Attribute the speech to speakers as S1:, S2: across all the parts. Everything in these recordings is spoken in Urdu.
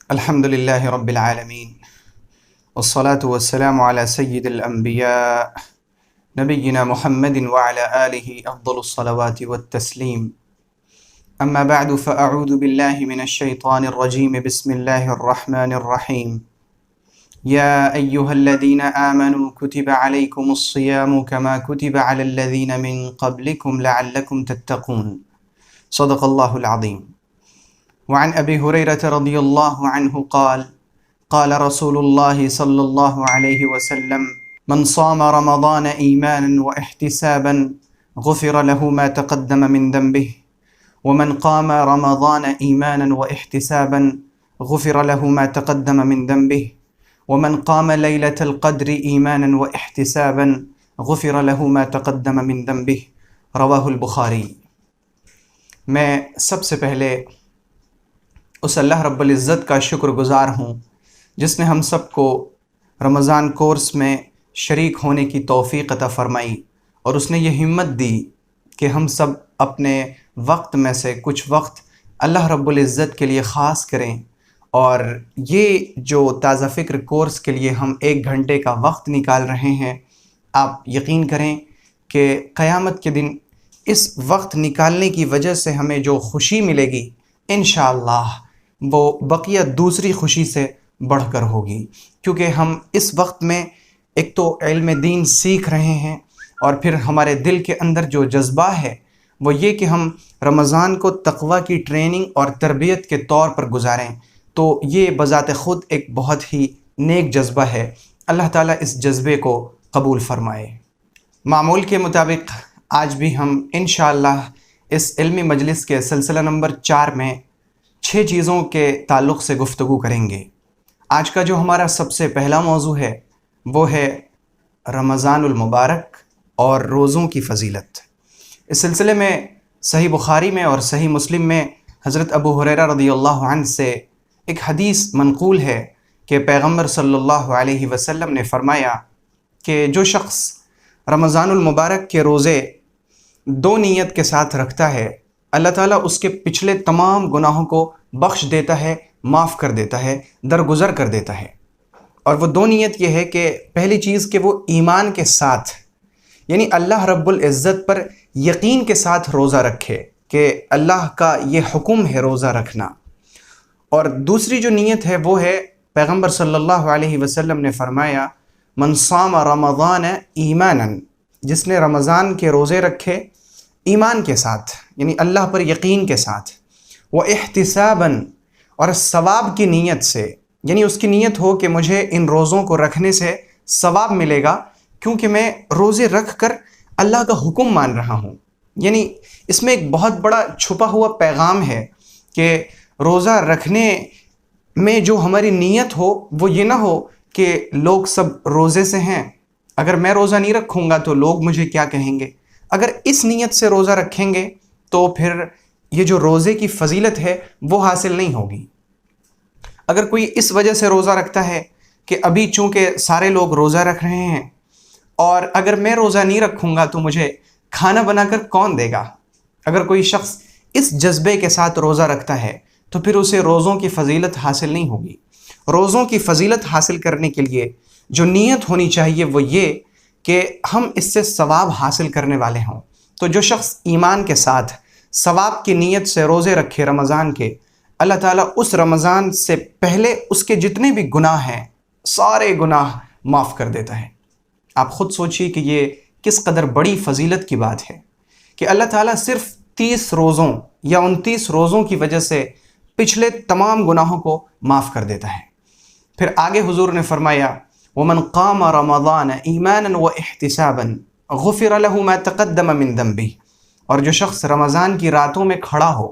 S1: الحمد لله رب العالمين والصلاة والسلام على سيد الأنبياء نبينا محمد وعلى آله أفضل الصلوات والتسليم. أما بعد فأعوذ بالله من الشيطان الرجيم. بسم الله الرحمن الرحيم. يا أيها الذين آمنوا كتب عليكم الصيام كما كتب على الذين من قبلكم لعلكم تتقون. صدق الله العظيم. وعن أبي هريرة رضي الله عنه قال قال رسول الله صلى الله عليه وسلم من صام رمضان إيمانا واحتسابا غفر له ما تقدم من ذنبه ومن قام رمضان إيمانا واحتسابا غفر له ما تقدم من ذنبه ومن قام ليلة القدر إيمانا واحتسابا غفر له ما تقدم من ذنبه. رواہ البخاری. میں سب سے پہلے اس اللہ رب العزت کا شکر گزار ہوں جس نے ہم سب کو رمضان کورس میں شریک ہونے کی توفیق عطا فرمائی، اور اس نے یہ ہمت دی کہ ہم سب اپنے وقت میں سے کچھ وقت اللہ رب العزت کے لیے خاص کریں. اور یہ جو تازہ فکر کورس کے لیے ہم 1 گھنٹے کا وقت نکال رہے ہیں، آپ یقین کریں کہ قیامت کے دن اس وقت نکالنے کی وجہ سے ہمیں جو خوشی ملے گی انشاءاللہ وہ بقیہ دوسری خوشی سے بڑھ کر ہوگی، کیونکہ ہم اس وقت میں ایک تو علم دین سیکھ رہے ہیں، اور پھر ہمارے دل کے اندر جو جذبہ ہے وہ یہ کہ ہم رمضان کو تقوی کی ٹریننگ اور تربیت کے طور پر گزاریں. تو یہ بذات خود ایک بہت ہی نیک جذبہ ہے. اللہ تعالیٰ اس جذبے کو قبول فرمائے. معمول کے مطابق آج بھی ہم انشاءاللہ اس علمی مجلس کے سلسلہ نمبر 4 میں 6 چیزوں کے تعلق سے گفتگو کریں گے. آج کا جو ہمارا سب سے پہلا موضوع ہے وہ ہے رمضان المبارک اور روزوں کی فضیلت. اس سلسلے میں صحیح بخاری میں اور صحیح مسلم میں حضرت ابو ہریرہ رضی اللہ عنہ سے ایک حدیث منقول ہے کہ پیغمبر صلی اللہ علیہ وسلم نے فرمایا کہ جو شخص رمضان المبارک کے روزے 2 نیت کے ساتھ رکھتا ہے، اللہ تعالیٰ اس کے پچھلے تمام گناہوں کو بخش دیتا ہے، معاف کر دیتا ہے، درگزر کر دیتا ہے. اور وہ 2 نیت یہ ہے کہ پہلی چیز کہ وہ ایمان کے ساتھ، یعنی اللہ رب العزت پر یقین کے ساتھ روزہ رکھے کہ اللہ کا یہ حکم ہے روزہ رکھنا. اور دوسری جو نیت ہے وہ ہے پیغمبر صلی اللہ علیہ وسلم نے فرمایا من صام رمضان ایمانا، جس نے رمضان کے روزے رکھے ایمان کے ساتھ، یعنی اللہ پر یقین کے ساتھ، وہ احتسابا، اور ثواب کی نیت سے، یعنی اس کی نیت ہو کہ مجھے ان روزوں کو رکھنے سے ثواب ملے گا کیونکہ میں روزے رکھ کر اللہ کا حکم مان رہا ہوں. یعنی اس میں ایک بہت بڑا چھپا ہوا پیغام ہے کہ روزہ رکھنے میں جو ہماری نیت ہو وہ یہ نہ ہو کہ لوگ سب روزے سے ہیں، اگر میں روزہ نہیں رکھوں گا تو لوگ مجھے کیا کہیں گے. اگر اس نیت سے روزہ رکھیں گے تو پھر یہ جو روزے کی فضیلت ہے وہ حاصل نہیں ہوگی. اگر کوئی اس وجہ سے روزہ رکھتا ہے کہ ابھی چونکہ سارے لوگ روزہ رکھ رہے ہیں اور اگر میں روزہ نہیں رکھوں گا تو مجھے کھانا بنا کر کون دے گا، اگر کوئی شخص اس جذبے کے ساتھ روزہ رکھتا ہے تو پھر اسے روزوں کی فضیلت حاصل نہیں ہوگی. روزوں کی فضیلت حاصل کرنے کے لیے جو نیت ہونی چاہیے وہ یہ کہ ہم اس سے ثواب حاصل کرنے والے ہوں. تو جو شخص ایمان کے ساتھ ثواب کی نیت سے روزے رکھے رمضان کے، اللہ تعالیٰ اس رمضان سے پہلے اس کے جتنے بھی گناہ ہیں سارے گناہ معاف کر دیتا ہے. آپ خود سوچیے کہ یہ کس قدر بڑی فضیلت کی بات ہے کہ اللہ تعالیٰ صرف 30 روزوں یا 29 روزوں کی وجہ سے پچھلے تمام گناہوں کو معاف کر دیتا ہے. پھر آگے حضور نے فرمایا وَمَنْ قَامَ رَمَضَانَ إِيمَانًا وَاحْتِسَابًا غُفِرَ لَهُ مَا تَقَدَّمَ مِنْ ذَنْبِهِ. اور جو شخص رمضان کی راتوں میں کھڑا ہو،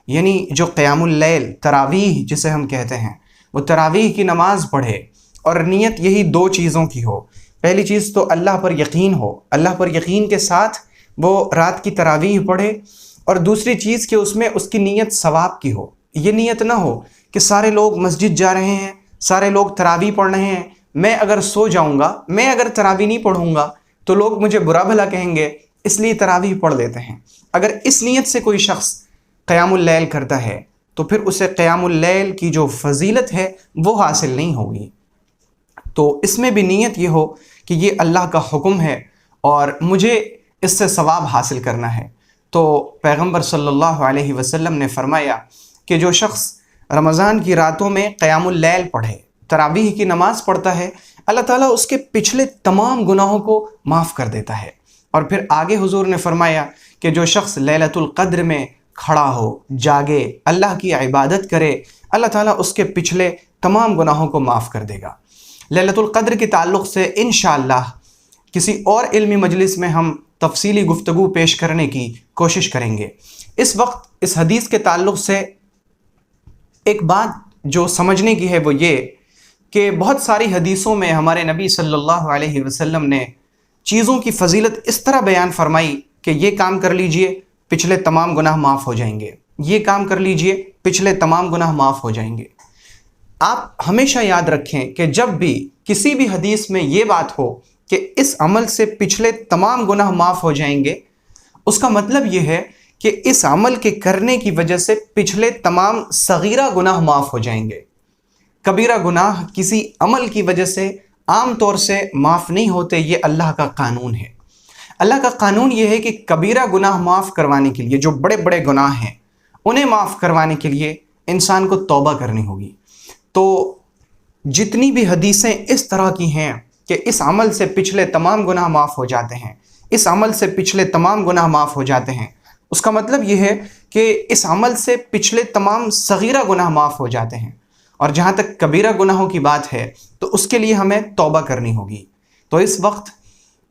S1: یعنی جو قیام اللیل تراویح جسے ہم کہتے ہیں، وہ تراویح کی نماز پڑھے اور نیت یہی 2 چیزوں کی ہو. پہلی چیز تو اللہ پر یقین ہو، اللہ پر یقین کے ساتھ وہ رات کی تراویح پڑھے، اور دوسری چیز کہ اس میں اس کی نیت ثواب کی ہو. یہ نیت نہ ہو کہ سارے لوگ مسجد جا رہے ہیں، سارے لوگ تراویح پڑھ رہے ہیں، میں اگر سو جاؤں گا، میں اگر تراویح نہیں پڑھوں گا تو لوگ مجھے برا بھلا کہیں گے، اس لیے تراویح پڑھ لیتے ہیں. اگر اس نیت سے کوئی شخص قیام اللیل کرتا ہے تو پھر اسے قیام اللیل کی جو فضیلت ہے وہ حاصل نہیں ہوگی۔ تو اس میں بھی نیت یہ ہو کہ یہ اللہ کا حکم ہے اور مجھے اس سے ثواب حاصل کرنا ہے۔ تو پیغمبر صلی اللہ علیہ وسلم نے فرمایا کہ جو شخص رمضان کی راتوں میں قیام اللیل پڑھے، تراویح کی نماز پڑھتا ہے، اللہ تعالیٰ اس کے پچھلے تمام گناہوں کو معاف کر دیتا ہے۔ اور پھر آگے حضور نے فرمایا کہ جو شخص لیلۃ القدر میں کھڑا ہو، جاگے، اللہ کی عبادت کرے، اللہ تعالیٰ اس کے پچھلے تمام گناہوں کو معاف کر دے گا۔ لیلۃ القدر کے تعلق سے انشاءاللہ کسی اور علمی مجلس میں ہم تفصیلی گفتگو پیش کرنے کی کوشش کریں گے۔ اس وقت اس حدیث کے تعلق سے ایک بات جو سمجھنے کی ہے وہ یہ کہ بہت ساری حدیثوں میں ہمارے نبی صلی اللہ علیہ وسلم نے چیزوں کی فضیلت اس طرح بیان فرمائی کہ یہ کام کر لیجئے پچھلے تمام گناہ معاف ہو جائیں گے، یہ کام کر لیجئے پچھلے تمام گناہ معاف ہو جائیں گے۔ آپ ہمیشہ یاد رکھیں کہ جب بھی کسی بھی حدیث میں یہ بات ہو کہ اس عمل سے پچھلے تمام گناہ معاف ہو جائیں گے، اس کا مطلب یہ ہے کہ اس عمل کے کرنے کی وجہ سے پچھلے تمام صغیرہ گناہ معاف ہو جائیں گے۔ کبیرہ گناہ کسی عمل کی وجہ سے عام طور سے معاف نہیں ہوتے، یہ اللہ کا قانون ہے۔ اللہ کا قانون یہ ہے کہ کبیرہ گناہ معاف کروانے کے لیے، جو بڑے بڑے گناہ ہیں انہیں معاف کروانے کے لیے انسان کو توبہ کرنی ہوگی۔ تو جتنی بھی حدیثیں اس طرح کی ہیں کہ اس عمل سے پچھلے تمام گناہ معاف ہو جاتے ہیں، اس عمل سے پچھلے تمام گناہ معاف ہو جاتے ہیں، اس کا مطلب یہ ہے کہ اس عمل سے پچھلے تمام صغیرہ گناہ معاف ہو جاتے ہیں۔ اور جہاں تک کبیرہ گناہوں کی بات ہے تو اس کے لیے ہمیں توبہ کرنی ہوگی۔ تو اس وقت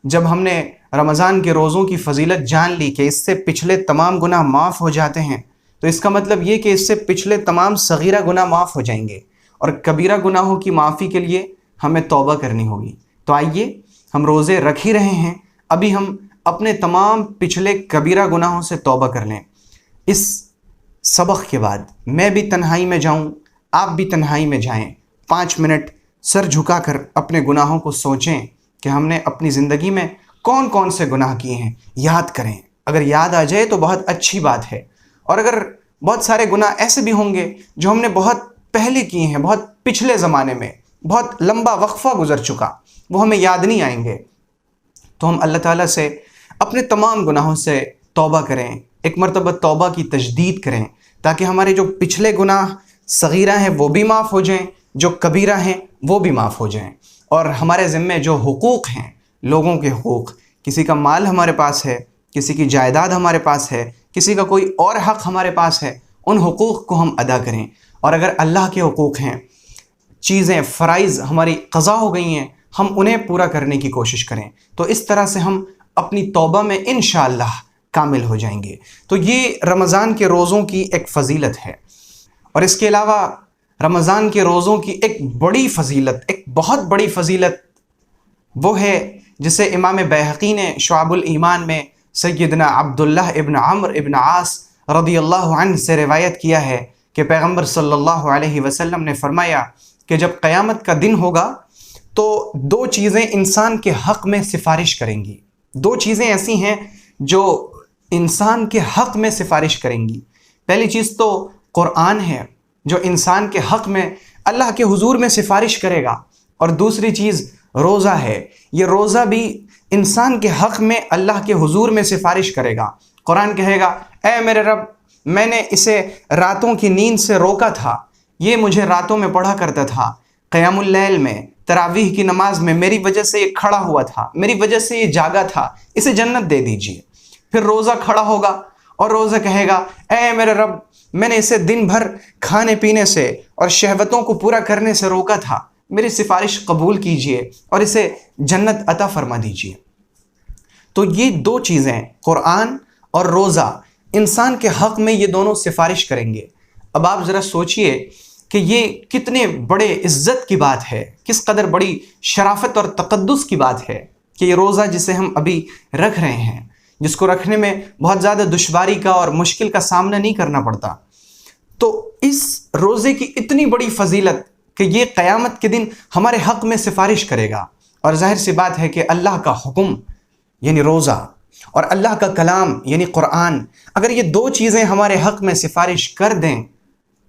S1: جب ہم نے رمضان کے روزوں کی فضیلت جان لی کہ اس سے پچھلے تمام گناہ معاف ہو جاتے ہیں، تو اس کا مطلب یہ کہ اس سے پچھلے تمام صغیرہ گناہ معاف ہو جائیں گے اور کبیرہ گناہوں کی معافی کے لیے ہمیں توبہ کرنی ہوگی۔ تو آئیے ہم روزے رکھ ہی رہے ہیں، ابھی ہم اپنے تمام پچھلے کبیرہ گناہوں سے توبہ کر لیں۔ اس سبق کے بعد میں بھی تنہائی میں جاؤں، آپ بھی تنہائی میں جائیں، 5 منٹ سر جھکا کر اپنے گناہوں کو سوچیں کہ ہم نے اپنی زندگی میں کون کون سے گناہ کیے ہیں، یاد کریں۔ اگر یاد آ جائے تو بہت اچھی بات ہے، اور اگر بہت سارے گناہ ایسے بھی ہوں گے جو ہم نے بہت پہلے کیے ہیں، بہت پچھلے زمانے میں، بہت لمبا وقفہ گزر چکا، وہ ہمیں یاد نہیں آئیں گے، تو ہم اللہ تعالیٰ سے اپنے تمام گناہوں سے توبہ کریں، ایک مرتبہ توبہ کی تجدید کریں تاکہ ہمارے جو پچھلے گناہ صغیرہ ہیں وہ بھی معاف ہو جائیں، جو کبیرہ ہیں وہ بھی معاف ہو جائیں، اور ہمارے ذمے جو حقوق ہیں، لوگوں کے حقوق، کسی کا مال ہمارے پاس ہے، کسی کی جائیداد ہمارے پاس ہے، کسی کا کوئی اور حق ہمارے پاس ہے، ان حقوق کو ہم ادا کریں۔ اور اگر اللہ کے حقوق ہیں، چیزیں فرائض ہماری قضا ہو گئی ہیں، ہم انہیں پورا کرنے کی کوشش کریں، تو اس طرح سے ہم اپنی توبہ میں انشاءاللہ کامل ہو جائیں گے۔ تو یہ رمضان کے روزوں کی ایک فضیلت ہے۔ اور اس کے علاوہ رمضان کے روزوں کی ایک بڑی فضیلت، ایک بہت بڑی فضیلت وہ ہے جسے امام بیہقی نے شعب الایمان میں سیدنا عبداللہ ابن عمرو ابن عاص رضی اللہ عنہ سے روایت کیا ہے کہ پیغمبر صلی اللہ علیہ وسلم نے فرمایا کہ جب قیامت کا دن ہوگا تو 2 چیزیں انسان کے حق میں سفارش کریں گی۔ 2 چیزیں ایسی ہیں جو انسان کے حق میں سفارش کریں گی۔ پہلی چیز تو قرآن ہے جو انسان کے حق میں اللہ کے حضور میں سفارش کرے گا، اور دوسری چیز روزہ ہے۔ یہ روزہ بھی انسان کے حق میں اللہ کے حضور میں سفارش کرے گا۔ قرآن کہے گا، اے میرے رب، میں نے اسے راتوں کی نیند سے روکا تھا، یہ مجھے راتوں میں پڑھا کرتا تھا، قیام اللیل میں، تراویح کی نماز میں میری وجہ سے یہ کھڑا ہوا تھا، میری وجہ سے یہ جاگا تھا، اسے جنت دے دیجیے۔ پھر روزہ کھڑا ہوگا اور روزہ کہے گا، اے میرے رب، میں نے اسے دن بھر کھانے پینے سے اور شہوتوں کو پورا کرنے سے روکا تھا، میری سفارش قبول کیجیے اور اسے جنت عطا فرما دیجیے۔ تو یہ 2 چیزیں، قرآن اور روزہ، انسان کے حق میں یہ دونوں سفارش کریں گے۔ اب آپ ذرا سوچئے کہ یہ کتنے بڑے عزت کی بات ہے، کس قدر بڑی شرافت اور تقدس کی بات ہے کہ یہ روزہ جسے ہم ابھی رکھ رہے ہیں، جس کو رکھنے میں بہت زیادہ دشواری کا اور مشکل کا سامنا نہیں کرنا پڑتا، تو اس روزے کی اتنی بڑی فضیلت کہ یہ قیامت کے دن ہمارے حق میں سفارش کرے گا۔ اور ظاہر سی بات ہے کہ اللہ کا حکم یعنی روزہ اور اللہ کا کلام یعنی قرآن، اگر یہ 2 چیزیں ہمارے حق میں سفارش کر دیں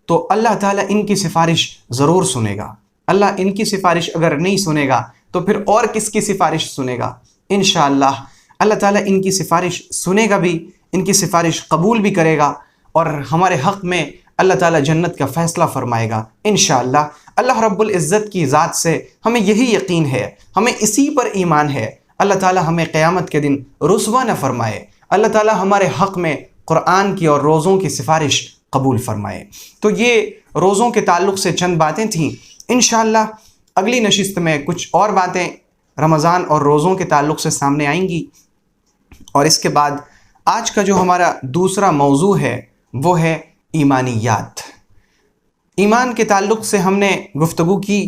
S1: تو اللہ تعالیٰ ان کی سفارش ضرور سنے گا۔ اللہ ان کی سفارش اگر نہیں سنے گا تو پھر اور کس کی سفارش سنے گا؟ انشاءاللہ اللہ تعالیٰ ان کی سفارش سنے گا بھی، ان کی سفارش قبول بھی کرے گا، اور ہمارے حق میں اللہ تعالیٰ جنت کا فیصلہ فرمائے گا انشاءاللہ۔ اللہ رب العزت کی ذات سے ہمیں یہی یقین ہے، ہمیں اسی پر ایمان ہے۔ اللہ تعالیٰ ہمیں قیامت کے دن رسوا نہ فرمائے، اللہ تعالیٰ ہمارے حق میں قرآن کی اور روزوں کی سفارش قبول فرمائے۔ تو یہ روزوں کے تعلق سے چند باتیں تھیں۔ انشاءاللہ اگلی نشست میں کچھ اور باتیں رمضان اور روزوں کے تعلق سے سامنے آئیں گی، اور اس کے بعد آج کا جو ہمارا دوسرا موضوع ہے وہ ہے ایمانیات۔ ایمان کے تعلق سے ہم نے گفتگو کی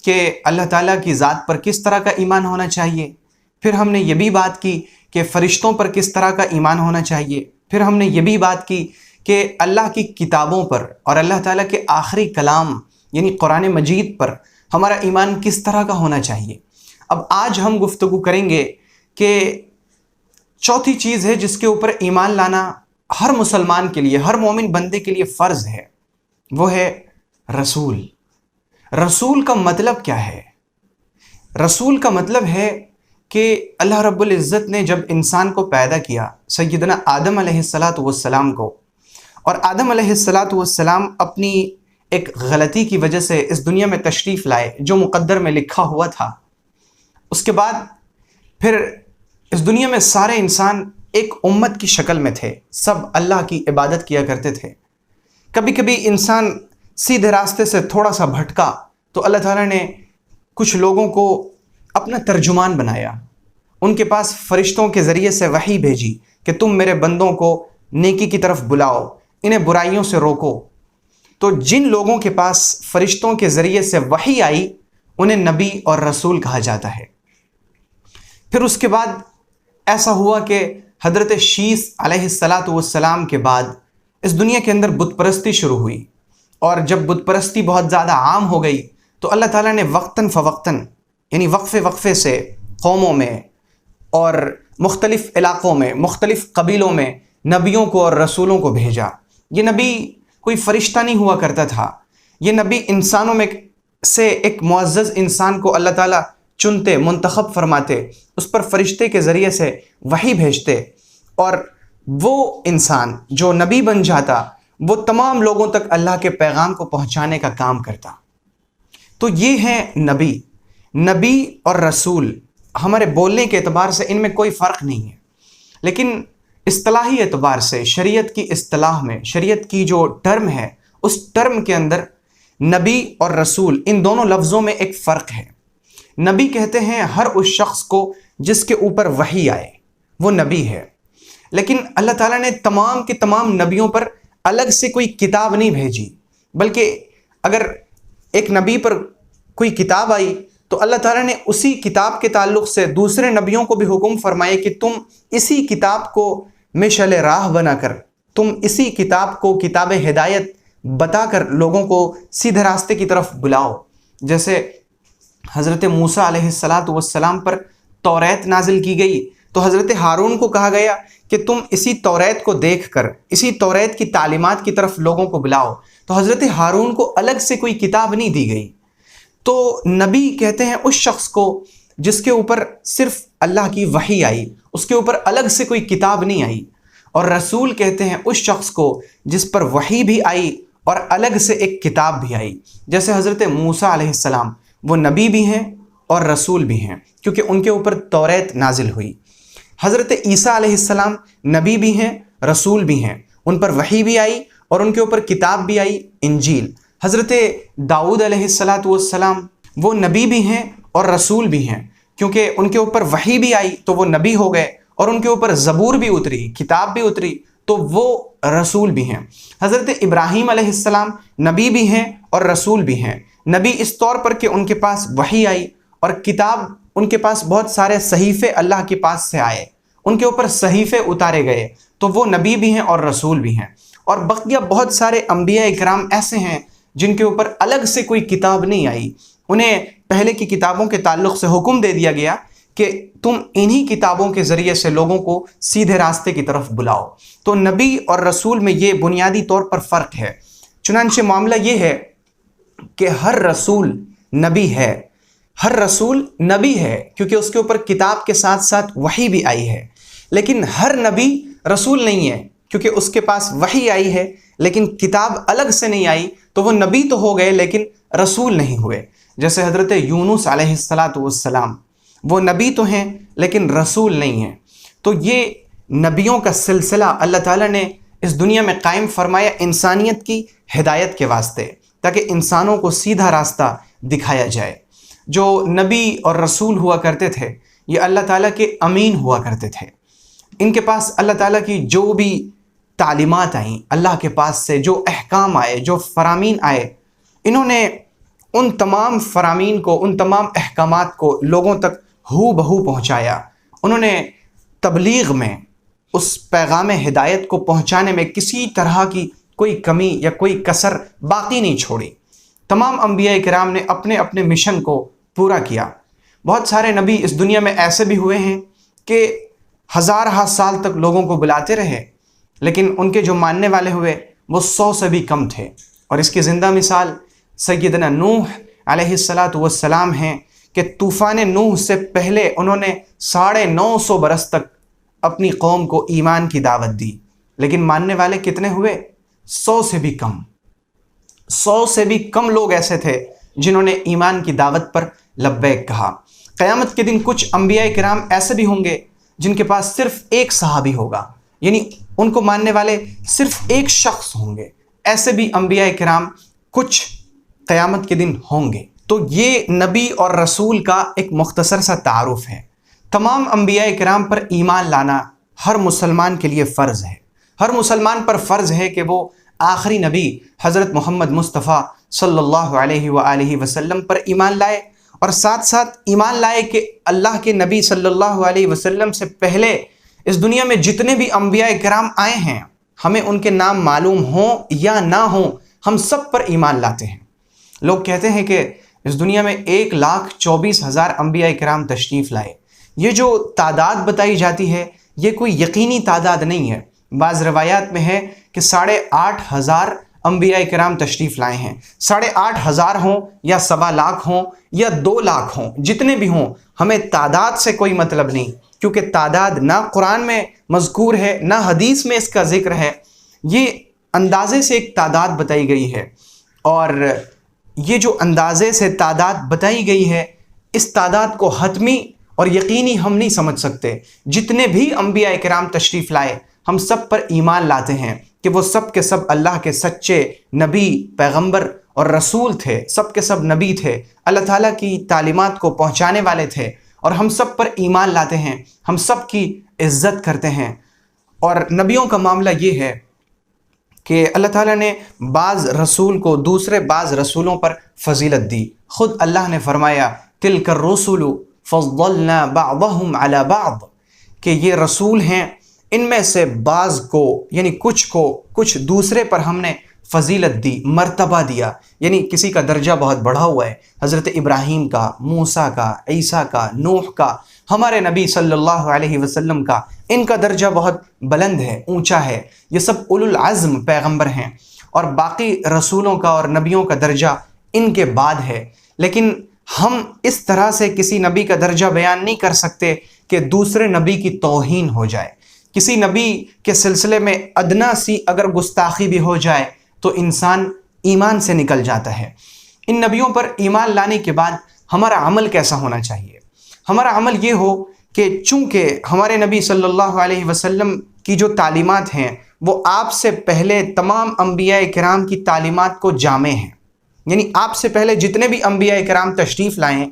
S1: کہ اللہ تعالیٰ کی ذات پر کس طرح کا ایمان ہونا چاہیے، پھر ہم نے یہ بھی بات کی کہ فرشتوں پر کس طرح کا ایمان ہونا چاہیے، پھر ہم نے یہ بھی بات کی کہ اللہ کی کتابوں پر اور اللہ تعالیٰ کے آخری کلام یعنی قرآن مجید پر ہمارا ایمان کس طرح کا ہونا چاہیے۔ اب آج ہم گفتگو کریں گے کہ چوتھی چیز ہے جس کے اوپر ایمان لانا ہر مسلمان کے لیے، ہر مومن بندے کے لیے فرض ہے، وہ ہے رسول۔ رسول کا مطلب کیا ہے؟ رسول کا مطلب ہے کہ اللہ رب العزت نے جب انسان کو پیدا کیا، سیدنا آدم علیہ السلام کو، اور آدم علیہ السلام اپنی ایک غلطی کی وجہ سے اس دنیا میں تشریف لائے جو مقدر میں لکھا ہوا تھا، اس کے بعد پھر اس دنیا میں سارے انسان ایک امت کی شکل میں تھے، سب اللہ کی عبادت کیا کرتے تھے۔ کبھی کبھی انسان سیدھے راستے سے تھوڑا سا بھٹکا تو اللہ تعالیٰ نے کچھ لوگوں کو اپنا ترجمان بنایا، ان کے پاس فرشتوں کے ذریعے سے وحی بھیجی کہ تم میرے بندوں کو نیکی کی طرف بلاؤ، انہیں برائیوں سے روکو۔ تو جن لوگوں کے پاس فرشتوں کے ذریعے سے وحی آئی انہیں نبی اور رسول کہا جاتا ہے۔ پھر اس کے بعد ایسا ہوا کہ حضرت شیس علیہ السلام کے بعد اس دنیا کے اندر بت پرستی شروع ہوئی، اور جب بت پرستی بہت زیادہ عام ہو گئی تو اللہ تعالیٰ نے وقتاً فوقتاً یعنی وقفے سے قوموں میں اور مختلف علاقوں میں مختلف قبیلوں میں نبیوں کو اور رسولوں کو بھیجا۔ یہ نبی کوئی فرشتہ نہیں ہوا کرتا تھا، یہ نبی انسانوں میں سے ایک معزز انسان کو اللہ تعالیٰ چنتے، منتخب فرماتے، اس پر فرشتے کے ذریعے سے وحی بھیجتے، اور وہ انسان جو نبی بن جاتا وہ تمام لوگوں تک اللہ کے پیغام کو پہنچانے کا کام کرتا۔ تو یہ ہیں نبی اور رسول۔ ہمارے بولنے کے اعتبار سے ان میں کوئی فرق نہیں ہے، لیکن اصطلاحی اعتبار سے شریعت کی اصطلاح میں، شریعت کی جو ٹرم ہے اس ٹرم کے اندر نبی اور رسول ان دونوں لفظوں میں ایک فرق ہے۔ نبی کہتے ہیں ہر اس شخص کو جس کے اوپر وحی آئے، وہ نبی ہے، لیکن اللہ تعالیٰ نے تمام کے تمام نبیوں پر الگ سے کوئی کتاب نہیں بھیجی، بلکہ اگر ایک نبی پر کوئی کتاب آئی تو اللہ تعالیٰ نے اسی کتاب کے تعلق سے دوسرے نبیوں کو بھی حکم فرمائے کہ تم اسی کتاب کو مشعل راہ بنا کر، تم اسی کتاب کو کتاب ہدایت بتا کر لوگوں کو سیدھے راستے کی طرف بلاؤ۔ جیسے حضرت موسیٰ علیہ السلام پر توریت نازل کی گئی تو حضرت ہارون کو کہا گیا کہ تم اسی توریت کو دیکھ کر، اسی توریت کی تعلیمات کی طرف لوگوں کو بلاؤ، تو حضرت ہارون کو الگ سے کوئی کتاب نہیں دی گئی۔ تو نبی کہتے ہیں اس شخص کو جس کے اوپر صرف اللہ کی وحی آئی، اس کے اوپر الگ سے کوئی کتاب نہیں آئی، اور رسول کہتے ہیں اس شخص کو جس پر وحی بھی آئی اور الگ سے ایک کتاب بھی آئی۔ جیسے حضرت موسیٰ علیہ السلام وہ نبی بھی ہیں اور رسول بھی ہیں کیونکہ ان کے اوپر توریت نازل ہوئی۔ حضرت عیسیٰ علیہ السلام نبی بھی ہیں، رسول بھی ہیں، ان پر وحی بھی آئی اور ان کے اوپر کتاب بھی آئی، انجیل۔ حضرت داؤد علیہ السلام وہ نبی بھی ہیں اور رسول بھی ہیں کیونکہ ان کے اوپر وحی بھی آئی تو وہ نبی ہو گئے، اور ان کے اوپر زبور بھی اتری، کتاب بھی اتری تو وہ رسول بھی ہیں۔ حضرت ابراہیم علیہ السلام نبی بھی ہیں اور رسول بھی ہیں۔ نبی اس طور پر کہ ان کے پاس وحی آئی، اور کتاب ان کے پاس بہت سارے صحیفے اللہ کے پاس سے آئے، ان کے اوپر صحیفے اتارے گئے تو وہ نبی بھی ہیں اور رسول بھی ہیں۔ اور بقیہ بہت سارے انبیاء اکرام ایسے ہیں جن کے اوپر الگ سے کوئی کتاب نہیں آئی، انہیں پہلے کی کتابوں کے تعلق سے حکم دے دیا گیا کہ تم انہی کتابوں کے ذریعے سے لوگوں کو سیدھے راستے کی طرف بلاؤ۔ تو نبی اور رسول میں یہ بنیادی طور پر فرق ہے۔ چنانچہ معاملہ یہ ہے کہ ہر رسول نبی ہے، ہر رسول نبی ہے کیونکہ اس کے اوپر کتاب کے ساتھ ساتھ وحی بھی آئی ہے، لیکن ہر نبی رسول نہیں ہے کیونکہ اس کے پاس وحی آئی ہے لیکن کتاب الگ سے نہیں آئی، تو وہ نبی تو ہو گئے لیکن رسول نہیں ہوئے۔ جیسے حضرت یونس علیہ السلام، وہ نبی تو ہیں لیکن رسول نہیں ہیں۔ تو یہ نبیوں کا سلسلہ اللہ تعالیٰ نے اس دنیا میں قائم فرمایا انسانیت کی ہدایت کے واسطے، تاکہ انسانوں کو سیدھا راستہ دکھایا جائے۔ جو نبی اور رسول ہوا کرتے تھے یہ اللہ تعالیٰ کے امین ہوا کرتے تھے، ان کے پاس اللہ تعالیٰ کی جو بھی تعلیمات آئیں، اللہ کے پاس سے جو احکام آئے، جو فرامین آئے، انہوں نے ان تمام فرامین کو، ان تمام احکامات کو لوگوں تک ہو بہو پہنچایا۔ انہوں نے تبلیغ میں اس پیغام ہدایت کو پہنچانے میں کسی طرح کی کوئی کمی یا کوئی کسر باقی نہیں چھوڑی۔ تمام انبیاء کرام نے اپنے اپنے مشن کو پورا کیا۔ بہت سارے نبی اس دنیا میں ایسے بھی ہوئے ہیں کہ ہزارہ سال تک لوگوں کو بلاتے رہے، لیکن ان کے جو ماننے والے ہوئے وہ 100 سے بھی کم تھے۔ اور اس کی زندہ مثال سیدنا نوح علیہ السلام ہیں کہ طوفان نوح سے پہلے انہوں نے 950 برس تک اپنی قوم کو ایمان کی دعوت دی، لیکن ماننے والے کتنے ہوئے؟ 100 سے بھی کم۔ 100 سے بھی کم لوگ ایسے تھے جنہوں نے ایمان کی دعوت پر لبیک کہا۔ قیامت کے دن کچھ انبیاء کرام ایسے بھی ہوں گے جن کے پاس صرف ایک صحابی ہوگا، یعنی ان کو ماننے والے صرف ایک شخص ہوں گے۔ ایسے بھی انبیاء کرام کچھ قیامت کے دن ہوں گے۔ تو یہ نبی اور رسول کا ایک مختصر سا تعارف ہے۔ تمام انبیاء کرام پر ایمان لانا ہر مسلمان کے لیے فرض ہے۔ ہر مسلمان پر فرض ہے کہ وہ آخری نبی حضرت محمد مصطفیٰ صلی اللہ علیہ وآلہ وسلم پر ایمان لائے، اور ساتھ ساتھ ایمان لائے کہ اللہ کے نبی صلی اللہ علیہ وسلم سے پہلے اس دنیا میں جتنے بھی انبیاء کرام آئے ہیں، ہمیں ان کے نام معلوم ہوں یا نہ ہوں، ہم سب پر ایمان لاتے ہیں۔ لوگ کہتے ہیں کہ اس دنیا میں 1,24,000 انبیاء کرام تشریف لائے۔ یہ جو تعداد بتائی جاتی ہے یہ کوئی یقینی تعداد نہیں ہے۔ بعض روایات میں ہے کہ 8,500 انبیاء کرام تشریف لائے ہیں۔ 8,500 ہوں یا 1,25,000 ہوں یا 2,00,000 ہوں، جتنے بھی ہوں، ہمیں تعداد سے کوئی مطلب نہیں، کیونکہ تعداد نہ قرآن میں مذکور ہے نہ حدیث میں اس کا ذکر ہے۔ یہ اندازے سے ایک تعداد بتائی گئی ہے، اور یہ جو اندازے سے تعداد بتائی گئی ہے اس تعداد کو حتمی اور یقینی ہم نہیں سمجھ سکتے۔ جتنے بھی انبیاء کرام تشریف لائے ہم سب پر ایمان لاتے ہیں کہ وہ سب کے سب اللہ کے سچے نبی، پیغمبر اور رسول تھے، سب کے سب نبی تھے، اللہ تعالیٰ کی تعلیمات کو پہنچانے والے تھے، اور ہم سب پر ایمان لاتے ہیں، ہم سب کی عزت کرتے ہیں۔ اور نبیوں کا معاملہ یہ ہے کہ اللہ تعالیٰ نے بعض رسول کو دوسرے بعض رسولوں پر فضیلت دی۔ خود اللہ نے فرمایا تِلْكَ الرُّسُلُ فَضَّلْنَا بَعْضَهُمْ عَلَى بَعْضٍ، کہ یہ رسول ہیں، ان میں سے بعض کو یعنی کچھ کو کچھ دوسرے پر ہم نے فضیلت دی، مرتبہ دیا، یعنی کسی کا درجہ بہت بڑھا ہوا ہے۔ حضرت ابراہیم کا، موسیٰ کا، عیسیٰ کا، نوح کا، ہمارے نبی صلی اللہ علیہ وسلم کا، ان کا درجہ بہت بلند ہے، اونچا ہے۔ یہ سب اولو العزم پیغمبر ہیں، اور باقی رسولوں کا اور نبیوں کا درجہ ان کے بعد ہے۔ لیکن ہم اس طرح سے کسی نبی کا درجہ بیان نہیں کر سکتے کہ دوسرے نبی کی توہین ہو جائے۔ کسی نبی کے سلسلے میں ادنا سی اگر گستاخی بھی ہو جائے تو انسان ایمان سے نکل جاتا ہے۔ ان نبیوں پر ایمان لانے کے بعد ہمارا عمل کیسا ہونا چاہیے؟ ہمارا عمل یہ ہو کہ چونکہ ہمارے نبی صلی اللہ علیہ وسلم کی جو تعلیمات ہیں وہ آپ سے پہلے تمام انبیاء کرام کی تعلیمات کو جامع ہیں، یعنی آپ سے پہلے جتنے بھی انبیاء کرام تشریف لائے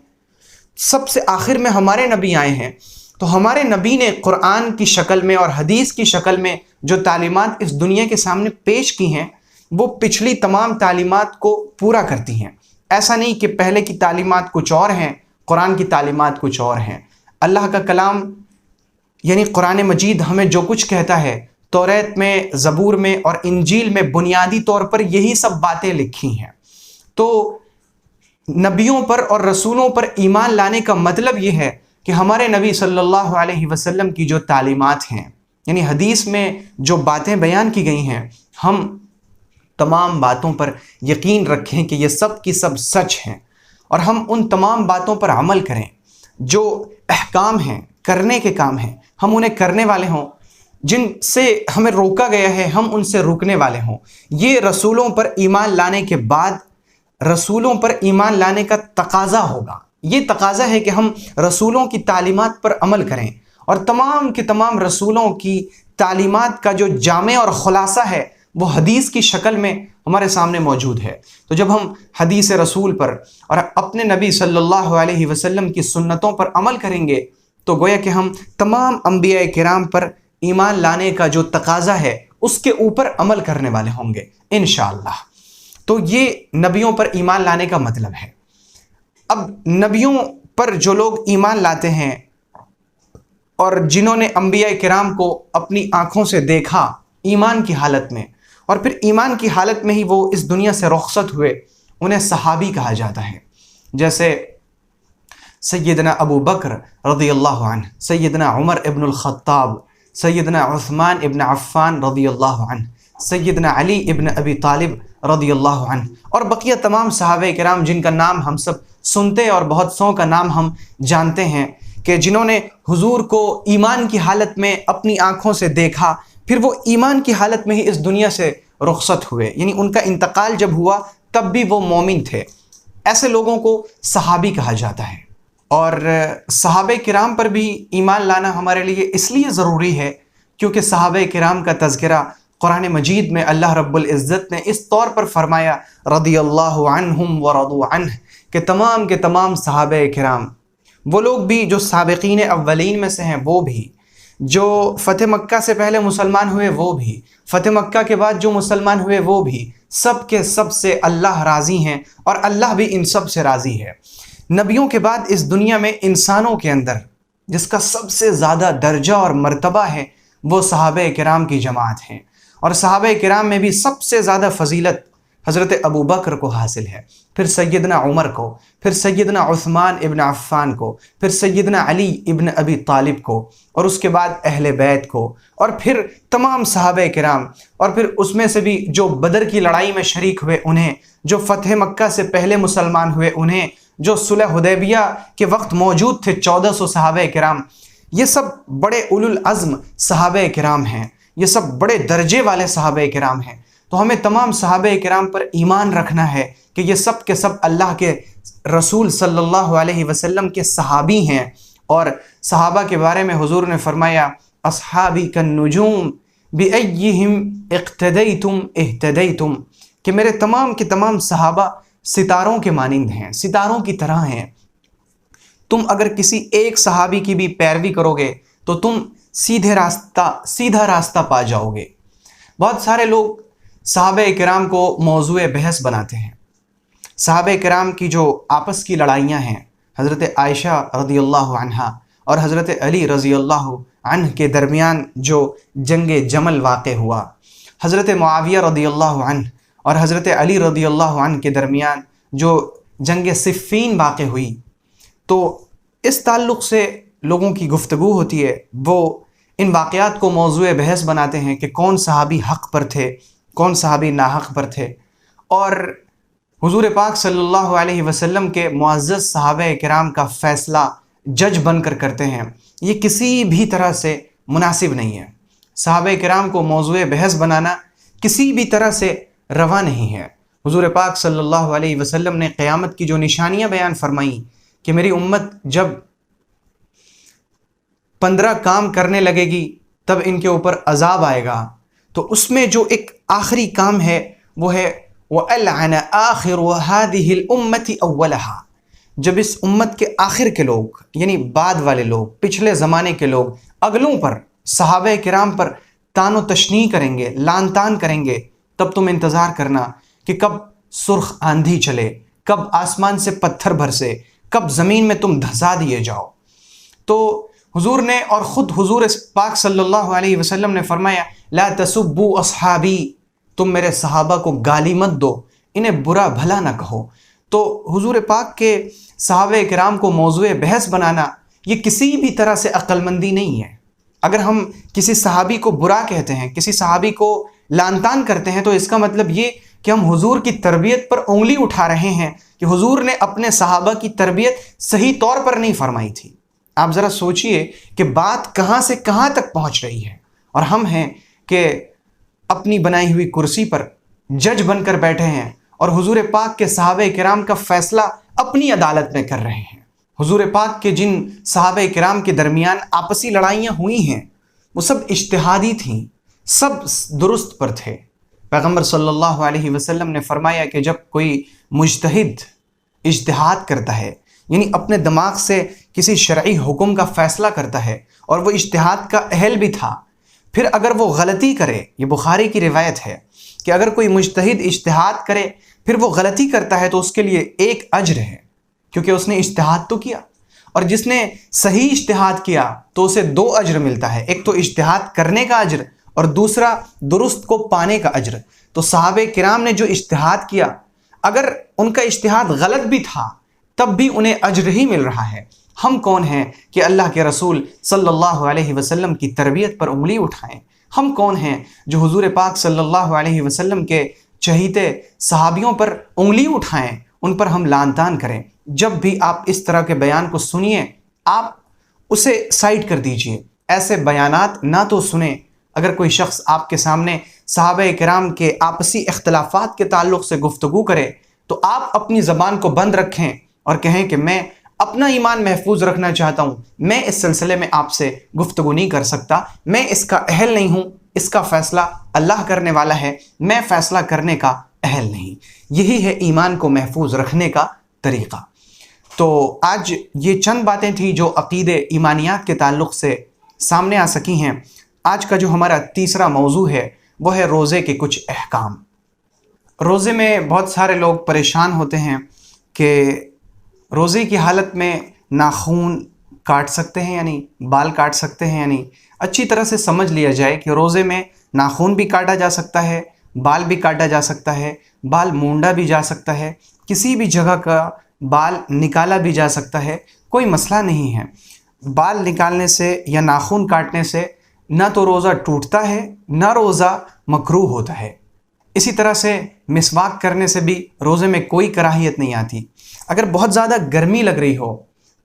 S1: سب سے آخر میں ہمارے نبی آئے ہیں، تو ہمارے نبی نے قرآن کی شکل میں اور حدیث کی شکل میں جو تعلیمات اس دنیا کے سامنے پیش کی ہیں وہ پچھلی تمام تعلیمات کو پورا کرتی ہیں۔ ایسا نہیں کہ پہلے کی تعلیمات کچھ اور ہیں، قرآن کی تعلیمات کچھ اور ہیں۔ اللہ کا کلام یعنی قرآن مجید ہمیں جو کچھ کہتا ہے، توریت میں، زبور میں اور انجیل میں بنیادی طور پر یہی سب باتیں لکھی ہیں۔ تو نبیوں پر اور رسولوں پر ایمان لانے کا مطلب یہ ہے کہ ہمارے نبی صلی اللہ علیہ وسلم کی جو تعلیمات ہیں، یعنی حدیث میں جو باتیں بیان کی گئی ہیں، ہم تمام باتوں پر یقین رکھیں کہ یہ سب کی سب سچ ہیں، اور ہم ان تمام باتوں پر عمل کریں جو احکام ہیں، کرنے کے کام ہیں، ہم انہیں کرنے والے ہوں، جن سے ہمیں روکا گیا ہے ہم ان سے رکنے والے ہوں۔ یہ رسولوں پر ایمان لانے کے بعد رسولوں پر ایمان لانے کا تقاضا ہوگا۔ یہ تقاضا ہے کہ ہم رسولوں کی تعلیمات پر عمل کریں، اور تمام کے تمام رسولوں کی تعلیمات کا جو جامع اور خلاصہ ہے وہ حدیث کی شکل میں ہمارے سامنے موجود ہے۔ تو جب ہم حدیث رسول پر اور اپنے نبی صلی اللہ علیہ وسلم کی سنتوں پر عمل کریں گے تو گویا کہ ہم تمام انبیاء کرام پر ایمان لانے کا جو تقاضا ہے اس کے اوپر عمل کرنے والے ہوں گے انشاءاللہ۔ تو یہ نبیوں پر ایمان لانے کا مطلب ہے۔ اب نبیوں پر جو لوگ ایمان لاتے ہیں اور جنہوں نے انبیاء کرام کو اپنی آنکھوں سے دیکھا ایمان کی حالت میں، اور پھر ایمان کی حالت میں ہی وہ اس دنیا سے رخصت ہوئے، انہیں صحابی کہا جاتا ہے۔ جیسے سیدنا ابو بکر رضی اللہ عنہ، سیدنا عمر ابن الخطاب، سیدنا عثمان ابن عفان رضی اللہ عنہ، سیدنا علی ابن ابی طالب رضی اللہ عنہ، اور بقیہ تمام صحابہ کرام جن کا نام ہم سب سنتے اور بہت سو کا نام ہم جانتے ہیں، کہ جنہوں نے حضور کو ایمان کی حالت میں اپنی آنکھوں سے دیکھا، پھر وہ ایمان کی حالت میں ہی اس دنیا سے رخصت ہوئے، یعنی ان کا انتقال جب ہوا تب بھی وہ مومن تھے۔ ایسے لوگوں کو صحابی کہا جاتا ہے۔ اور صحابہ کرام پر بھی ایمان لانا ہمارے لیے اس لیے ضروری ہے کیونکہ صحابہ کرام کا تذکرہ قرآن مجید میں اللہ رب العزت نے اس طور پر فرمایا رضی اللہ عنہم ورضوا عنہ، کہ تمام صحابہ کرام، وہ لوگ بھی جو سابقین اولین میں سے ہیں، وہ بھی جو فتح مکہ سے پہلے مسلمان ہوئے، وہ بھی فتح مکہ کے بعد جو مسلمان ہوئے، وہ بھی سب کے سب سے اللہ راضی ہیں، اور اللہ بھی ان سب سے راضی ہے۔ نبیوں کے بعد اس دنیا میں انسانوں کے اندر جس کا سب سے زیادہ درجہ اور مرتبہ ہے وہ صحابہ کرام کی جماعت ہیں، اور صحابہ کرام میں بھی سب سے زیادہ فضیلت حضرت ابو بکر کو حاصل ہے، پھر سیدنا عمر کو، پھر سیدنا عثمان ابن عفان کو، پھر سیدنا علی ابن ابی طالب کو، اور اس کے بعد اہل بیت کو، اور پھر تمام صحابہ کرام، اور پھر اس میں سے بھی جو بدر کی لڑائی میں شریک ہوئے انہیں، جو فتح مکہ سے پہلے مسلمان ہوئے انہیں، جو صلح حدیبیہ کے وقت موجود تھے 1400 صحابہ کرام۔ یہ سب بڑے اولو العزم صحابہ کرام ہیں، یہ سب بڑے درجے والے صحابہ کرام ہیں۔ تو ہمیں تمام صحابہ کرام پر ایمان رکھنا ہے کہ یہ سب کے سب اللہ کے رسول صلی اللہ علیہ وسلم کے صحابی ہیں، اور صحابہ کے بارے میں حضور نے فرمایا اصحابی کالنجوم بأیہم اقتدیتم اہتدیتم، کہ میرے تمام کے تمام صحابہ ستاروں کے مانند ہیں، ستاروں کی طرح ہیں۔ تم اگر کسی ایک صحابی کی بھی پیروی کرو گے تو تم سیدھا راستہ پا جاؤ گے۔ بہت سارے لوگ صحابہ کرام کو موضوع بحث بناتے ہیں۔ صحابہ کرام کی جو آپس کی لڑائیاں ہیں، حضرت عائشہ رضی اللہ عنہا اور حضرت علی رضی اللہ عنہ کے درمیان جو جنگ جمل واقع ہوا، حضرت معاویہ رضی اللہ عنہ اور حضرت علی رضی اللہ عنہ کے درمیان جو جنگ صفین واقع ہوئی، تو اس تعلق سے لوگوں کی گفتگو ہوتی ہے، وہ ان واقعات کو موضوع بحث بناتے ہیں کہ کون صحابی حق پر تھے، کون صحابی ناحق پر تھے، اور حضور پاک صلی اللہ علیہ وسلم کے معزز صحابہ کرام کا فیصلہ جج بن کر کرتے ہیں۔ یہ کسی بھی طرح سے مناسب نہیں ہے۔ صحابہ کرام کو موضوع بحث بنانا کسی بھی طرح سے روا نہیں ہے۔ حضور پاک صلی اللہ علیہ وسلم نے قیامت کی جو نشانیاں بیان فرمائیں کہ میری امت جب 15 کام کرنے لگے گی تب ان کے اوپر عذاب آئے گا، تو اس میں جو ایک آخری کام ہے وہ ہے وَأَلْعَنَ آخِرُ هَذِهِ الْأُمَّةِ أَوَّلَهَا، جب اس امت کے آخر کے لوگ، یعنی بعد والے لوگ، پچھلے زمانے کے لوگ، اگلوں پر، صحابہ کرام پر تان و تشنیع کریں گے، لان تان کریں گے، تب تم انتظار کرنا کہ کب سرخ آندھی چلے، کب آسمان سے پتھر برسے، کب زمین میں تم دھسا دیے جاؤ۔ تو حضور نے اور خود حضور پاک صلی اللہ علیہ وسلم نے فرمایا لا تسبوا اصحابی، تم میرے صحابہ کو گالی مت دو، انہیں برا بھلا نہ کہو۔ تو حضور پاک کے صحابہ کرام کو موضوع بحث بنانا یہ کسی بھی طرح سے عقل مندی نہیں ہے۔ اگر ہم کسی صحابی کو برا کہتے ہیں، کسی صحابی کو لان تان کرتے ہیں، تو اس کا مطلب یہ کہ ہم حضور کی تربیت پر انگلی اٹھا رہے ہیں کہ حضور نے اپنے صحابہ کی تربیت صحیح طور پر نہیں فرمائی تھی۔ آپ ذرا سوچئے کہ بات کہاں سے کہاں تک پہنچ رہی ہے، اور ہم ہیں کہ اپنی بنائی ہوئی کرسی پر جج بن کر بیٹھے ہیں اور حضور پاک کے صحابہ کرام کا فیصلہ اپنی عدالت میں کر رہے ہیں۔ حضور پاک کے جن صحابہ کرام کے درمیان آپسی لڑائیاں ہوئی ہیں وہ سب اجتہادی تھیں، سب درست پر تھے۔ پیغمبر صلی اللہ علیہ وسلم نے فرمایا کہ جب کوئی مجتہد اجتہاد کرتا ہے، یعنی اپنے دماغ سے کسی شرعی حکم کا فیصلہ کرتا ہے اور وہ اجتہاد کا اہل بھی تھا، پھر اگر وہ غلطی کرے، یہ بخاری کی روایت ہے کہ اگر کوئی مجتہد اجتہاد کرے پھر وہ غلطی کرتا ہے تو اس کے لیے ایک اجر ہے، کیونکہ اس نے اجتہاد تو کیا، اور جس نے صحیح اجتہاد کیا تو اسے 2 اجر ملتا ہے، ایک تو اجتہاد کرنے کا اجر اور دوسرا درست کو پانے کا اجر۔ تو صحابہ کرام نے جو اجتہاد کیا، اگر ان کا اجتہاد غلط بھی تھا تب بھی انہیں اجر ہی مل رہا ہے۔ ہم کون ہیں کہ اللہ کے رسول صلی اللہ علیہ وسلم کی تربیت پر انگلی اٹھائیں؟ ہم کون ہیں جو حضور پاک صلی اللہ علیہ وسلم کے چہیتے صحابیوں پر انگلی اٹھائیں، ان پر ہم لعن طعن کریں؟ جب بھی آپ اس طرح کے بیان کو سنیے، آپ اسے سائڈ کر دیجئے، ایسے بیانات نہ تو سنیں۔ اگر کوئی شخص آپ کے سامنے صحابہ کرام کے آپسی اختلافات کے تعلق سے گفتگو کرے تو آپ اپنی زبان کو بند رکھیں اور کہیں کہ میں اپنا ایمان محفوظ رکھنا چاہتا ہوں، میں اس سلسلے میں آپ سے گفتگو نہیں کر سکتا، میں اس کا اہل نہیں ہوں، اس کا فیصلہ اللہ کرنے والا ہے، میں فیصلہ کرنے کا اہل نہیں۔ یہی ہے ایمان کو محفوظ رکھنے کا طریقہ۔ تو آج یہ چند باتیں تھیں جو عقیدے ایمانیات کے تعلق سے سامنے آ سکی ہیں۔ آج کا جو ہمارا تیسرا موضوع ہے وہ ہے روزے کے کچھ احکام۔ روزے میں بہت سارے لوگ پریشان ہوتے ہیں کہ روزے کی حالت میں ناخون کاٹ سکتے ہیں، یعنی بال کاٹ سکتے ہیں، یعنی اچھی طرح سے سمجھ لیا جائے کہ روزے میں ناخون بھی کاٹا جا سکتا ہے، بال بھی کاٹا جا سکتا ہے، بال مونڈا بھی جا سکتا ہے، کسی بھی جگہ کا بال نکالا بھی جا سکتا ہے، کوئی مسئلہ نہیں ہے۔ بال نکالنے سے یا ناخون کاٹنے سے نہ تو روزہ ٹوٹتا ہے نہ روزہ مکروہ ہوتا ہے۔ اسی طرح سے مسواک کرنے سے بھی روزے میں کوئی کراہیت نہیں آتی۔ اگر بہت زیادہ گرمی لگ رہی ہو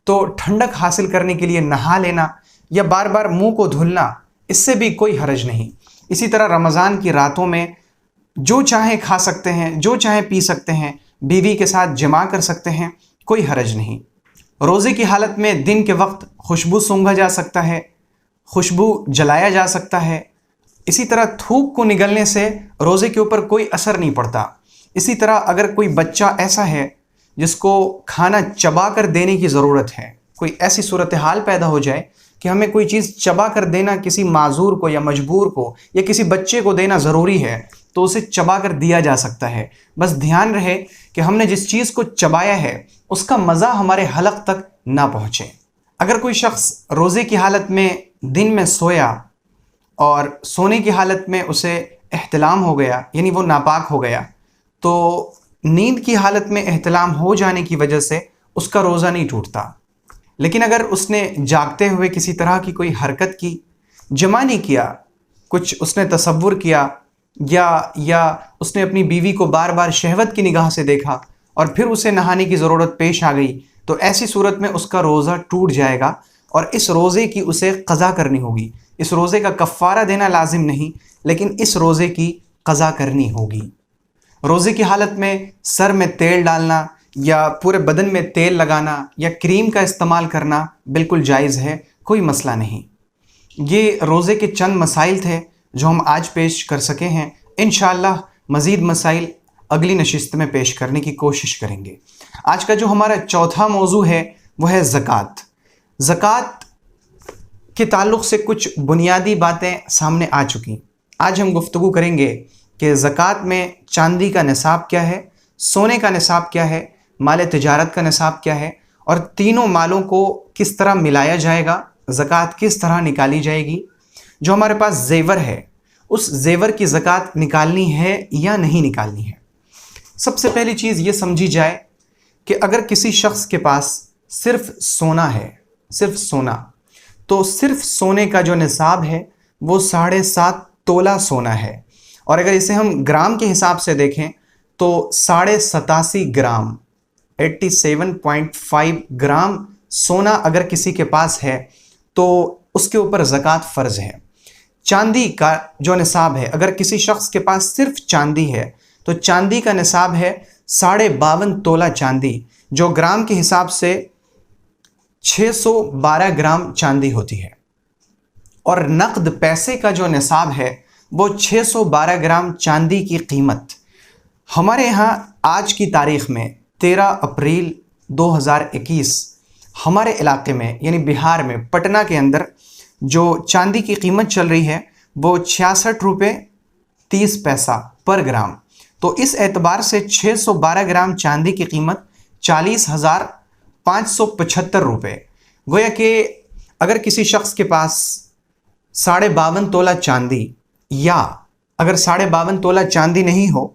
S1: تو ٹھنڈک حاصل کرنے کے لیے نہا لینا یا بار بار منہ کو دھلنا، اس سے بھی کوئی حرج نہیں۔ اسی طرح رمضان کی راتوں میں جو چاہیں کھا سکتے ہیں، جو چاہیں پی سکتے ہیں، بیوی کے ساتھ جماع کر سکتے ہیں، کوئی حرج نہیں۔ روزے کی حالت میں دن کے وقت خوشبو سونگھا جا سکتا ہے، خوشبو جلایا جا سکتا ہے۔ اسی طرح تھوک کو نگلنے سے روزے کے اوپر کوئی اثر نہیں پڑتا۔ اسی طرح اگر کوئی بچہ ایسا ہے جس کو کھانا چبا کر دینے کی ضرورت ہے، کوئی ایسی صورتحال پیدا ہو جائے کہ ہمیں کوئی چیز چبا کر دینا کسی معذور کو یا مجبور کو یا کسی بچے کو دینا ضروری ہے، تو اسے چبا کر دیا جا سکتا ہے۔ بس دھیان رہے کہ ہم نے جس چیز کو چبایا ہے اس کا مزہ ہمارے حلق تک نہ پہنچے۔ اگر کوئی شخص روزے کی حالت میں دن میں سویا اور سونے کی حالت میں اسے احتلام ہو گیا، یعنی وہ ناپاک ہو گیا، تو نیند کی حالت میں احتلام ہو جانے کی وجہ سے اس کا روزہ نہیں ٹوٹتا۔ لیکن اگر اس نے جاگتے ہوئے کسی طرح کی کوئی حرکت کی، جمع نہیں کیا، کچھ اس نے تصور کیا یا اس نے اپنی بیوی کو بار بار شہوت کی نگاہ سے دیکھا اور پھر اسے نہانے کی ضرورت پیش آ گئی، تو ایسی صورت میں اس کا روزہ ٹوٹ جائے گا اور اس روزے کی اسے قضا کرنی ہوگی۔ اس روزے کا کفارہ دینا لازم نہیں، لیکن اس روزے کی قضا کرنی ہوگی۔ روزے کی حالت میں سر میں تیل ڈالنا یا پورے بدن میں تیل لگانا یا کریم کا استعمال کرنا بالکل جائز ہے، کوئی مسئلہ نہیں۔ یہ روزے کے چند مسائل تھے جو ہم آج پیش کر سکے ہیں۔ انشاءاللہ مزید مسائل اگلی نشست میں پیش کرنے کی کوشش کریں گے۔ آج کا جو ہمارا چوتھا موضوع ہے وہ ہے زکوٰۃ۔ زکوٰۃ کے تعلق سے کچھ بنیادی باتیں سامنے آ چکی۔ آج ہم گفتگو کریں گے کہ زکوٰۃ میں چاندی کا نصاب کیا ہے، سونے کا نصاب کیا ہے، مال تجارت کا نصاب کیا ہے، اور تینوں مالوں کو کس طرح ملایا جائے گا، زکوٰۃ کس طرح نکالی جائے گی۔ جو ہمارے پاس زیور ہے اس زیور کی زکوٰۃ نکالنی ہے یا نہیں نکالنی ہے۔ سب سے پہلی چیز یہ سمجھی جائے کہ اگر کسی شخص کے پاس صرف سونا ہے، صرف سونا، تو صرف سونے کا جو نصاب ہے وہ 7.5 تولہ سونا ہے، اور اگر اسے ہم گرام کے حساب سے دیکھیں تو 87.5 گرام 87.5 گرام سونا اگر کسی کے پاس ہے تو اس کے اوپر زکوٰۃ فرض ہے۔ چاندی کا جو نصاب ہے، اگر کسی شخص کے پاس صرف چاندی ہے تو چاندی کا نصاب ہے 52.5 تولہ چاندی، جو گرام کے حساب سے 612 گرام چاندی ہوتی ہے۔ اور نقد پیسے کا جو نصاب ہے وہ 612 گرام چاندی کی قیمت ہمارے ہاں آج کی تاریخ میں 13 اپریل 2021 ہمارے علاقے میں یعنی بہار میں پٹنہ کے اندر جو چاندی کی قیمت چل رہی ہے وہ 66 روپے 30 پیسہ پر گرام۔ تو اس اعتبار سے 612 گرام چاندی کی قیمت 40,575 روپے۔ گویا کہ اگر کسی شخص کے پاس 52.5 تولہ چاندی، یا اگر 52.5 تولہ چاندی نہیں ہو،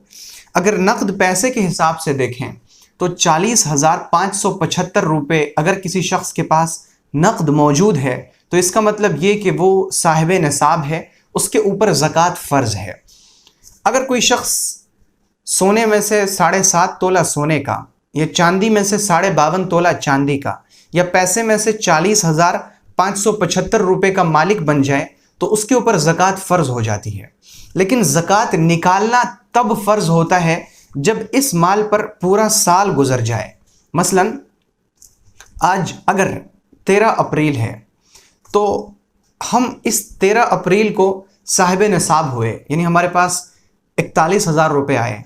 S1: اگر نقد پیسے کے حساب سے دیکھیں تو 40,575 روپے اگر کسی شخص کے پاس نقد موجود ہے تو اس کا مطلب یہ کہ وہ صاحب نصاب ہے، اس کے اوپر زکوٰۃ فرض ہے۔ اگر کوئی شخص سونے میں سے 7.5 تولہ سونے کا، یا چاندی میں سے 52.5 تولہ چاندی کا، یا پیسے میں سے 40,575 روپے کا مالک بن جائے تو اس کے اوپر زکوٰۃ فرض ہو جاتی ہے۔ لیکن زکوٰۃ نکالنا تب فرض ہوتا ہے جب اس مال پر پورا سال گزر جائے۔ مثلا آج اگر 13 اپریل ہے تو ہم اس 13 اپریل کو صاحب نصاب ہوئے، یعنی ہمارے پاس 41,000 روپے آئے،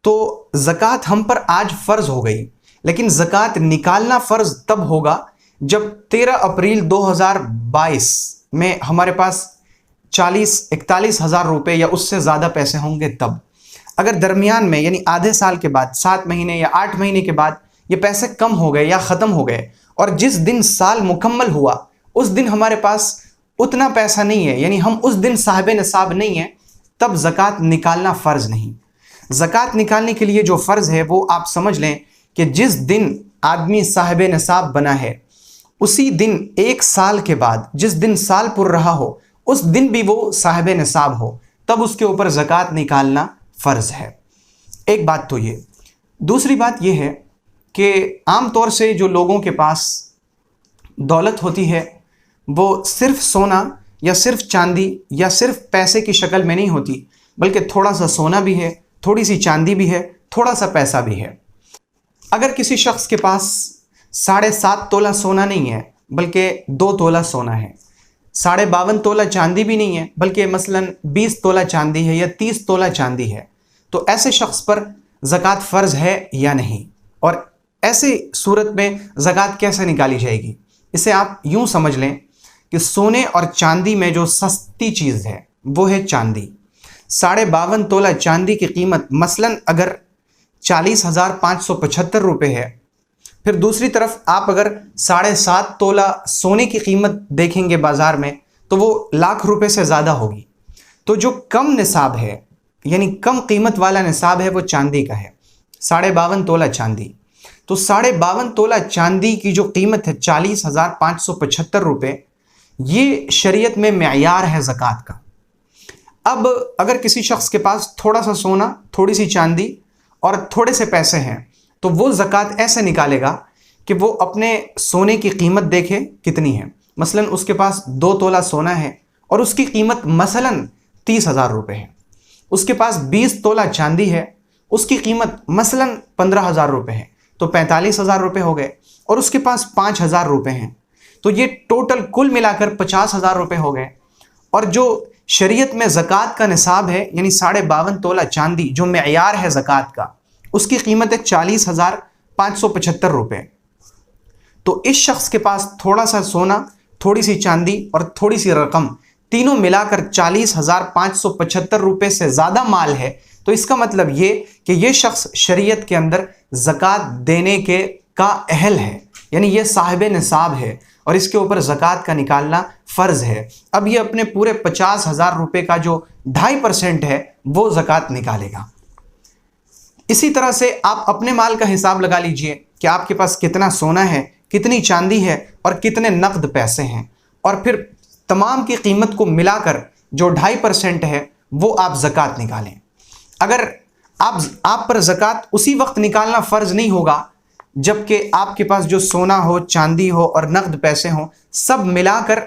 S1: تو زکوٰۃ ہم پر آج فرض ہو گئی، لیکن زکوٰۃ نکالنا فرض تب ہوگا جب 13 اپریل 2022 میں ہمارے پاس 41,000 روپے یا اس سے زیادہ پیسے ہوں گے تب۔ اگر درمیان میں یعنی آدھے سال کے بعد، 7 مہینے یا 8 مہینے کے بعد یہ پیسے کم ہو گئے یا ختم ہو گئے، اور جس دن سال مکمل ہوا اس دن ہمارے پاس اتنا پیسہ نہیں ہے، یعنی ہم اس دن صاحب نصاب نہیں ہیں، تب زکوٰۃ نکالنا فرض نہیں۔ زکوٰۃ نکالنے کے لیے جو فرض ہے وہ آپ سمجھ لیں کہ جس دن آدمی صاحب نصاب بنا ہے اسی دن 1 سال کے بعد جس دن سال پر رہا ہو اس دن بھی وہ صاحب نصاب ہو، تب اس کے اوپر زکوٰۃ نکالنا فرض ہے۔ ایک بات تو یہ۔ دوسری بات یہ ہے کہ عام طور سے جو لوگوں کے پاس دولت ہوتی ہے وہ صرف سونا یا صرف چاندی یا صرف پیسے کی شکل میں نہیں ہوتی، بلکہ تھوڑا سا سونا بھی ہے، تھوڑی سی چاندی بھی ہے، تھوڑا سا پیسہ بھی ہے۔ اگر کسی شخص کے پاس 7.5 تولہ سونا نہیں ہے بلکہ 2 تولہ سونا ہے، 52.5 تولہ چاندی بھی نہیں ہے بلکہ مثلا 20 تولہ چاندی ہے یا 30 تولہ چاندی ہے، تو ایسے شخص پر زکوٰۃ فرض ہے یا نہیں؟ اور ایسی صورت میں زکوٰۃ کیسے نکالی جائے گی؟ اسے آپ یوں سمجھ لیں کہ سونے اور چاندی میں جو سستی چیز ہے وہ ہے چاندی۔ 52.5 تولہ چاندی کی قیمت مثلا اگر 40,575 روپے ہے، پھر دوسری طرف آپ اگر 7.5 تولہ سونے کی قیمت دیکھیں گے بازار میں تو وہ لاکھ روپے سے زیادہ ہوگی۔ تو جو کم نصاب ہے یعنی کم قیمت والا نصاب ہے وہ چاندی کا ہے، 52.5 تولہ چاندی۔ تو 52.5 تولہ چاندی کی جو قیمت ہے 40,575 روپے، یہ شریعت میں معیار ہے زکوٰۃ کا۔ اب اگر کسی شخص کے پاس تھوڑا سا سونا، تھوڑی سی چاندی اور تھوڑے سے پیسے ہیں تو وہ زکوٰۃ ایسے نکالے گا کہ وہ اپنے سونے کی قیمت دیکھے کتنی ہے۔ مثلا اس کے پاس 2 تولہ سونا ہے اور اس کی قیمت مثلا 30,000 روپے ہے۔ اس کے پاس 20 تولہ چاندی ہے، اس کی قیمت مثلا 15,000 روپے ہے، تو 45,000 روپے ہو گئے، اور اس کے پاس 5,000 روپے ہیں، تو یہ ٹوٹل کل ملا کر 50,000 روپے ہو گئے۔ اور جو شریعت میں زکوٰۃ کا نصاب ہے یعنی 52.5 تولہ چاندی جو معیار ہے زکوٰۃ کا، اس کی قیمت ہے 40,575 روپے۔ تو اس شخص کے پاس تھوڑا سا سونا، تھوڑی سی چاندی اور تھوڑی سی رقم، تینوں ملا کر 40,575 روپے سے زیادہ مال ہے، تو اس کا مطلب یہ کہ یہ شخص شریعت کے اندر زکوٰۃ دینے کا اہل ہے، یعنی یہ صاحب نصاب ہے اور اس کے اوپر زکوٰۃ کا نکالنا فرض ہے۔ اب یہ اپنے پورے 50,000 روپے کا جو 2.5% ہے وہ زکوٰۃ نکالے گا۔ اسی طرح سے آپ اپنے مال کا حساب لگا لیجئے کہ آپ کے پاس کتنا سونا ہے، کتنی چاندی ہے اور کتنے نقد پیسے ہیں، اور پھر تمام کی قیمت کو ملا کر جو 2.5% ہے وہ آپ زکوٰۃ نکالیں۔ اگر آپ پر زکوٰۃ اسی وقت نکالنا فرض نہیں ہوگا جب کہ آپ کے پاس جو سونا ہو، چاندی ہو اور نقد پیسے ہوں، سب ملا کر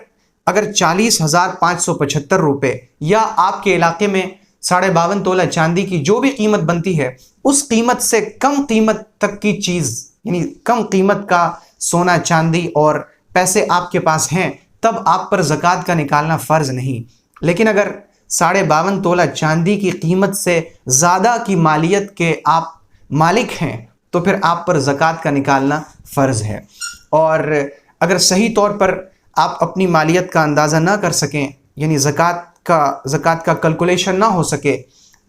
S1: اگر 40,575 روپے یا آپ کے علاقے میں 52.5 تولہ چاندی کی جو بھی قیمت بنتی ہے، اس قیمت سے کم قیمت تک کی چیز، یعنی کم قیمت کا سونا، چاندی اور پیسے آپ کے پاس ہیں، تب آپ پر زکوٰۃ کا نکالنا فرض نہیں۔ لیکن اگر 52.5 تولہ چاندی کی قیمت سے زیادہ کی مالیت کے آپ مالک ہیں تو پھر آپ پر زکوٰۃ کا نکالنا فرض ہے۔ اور اگر صحیح طور پر آپ اپنی مالیت کا اندازہ نہ کر سکیں، یعنی زکوٰۃ کا کیلکولیشن نہ ہو سکے،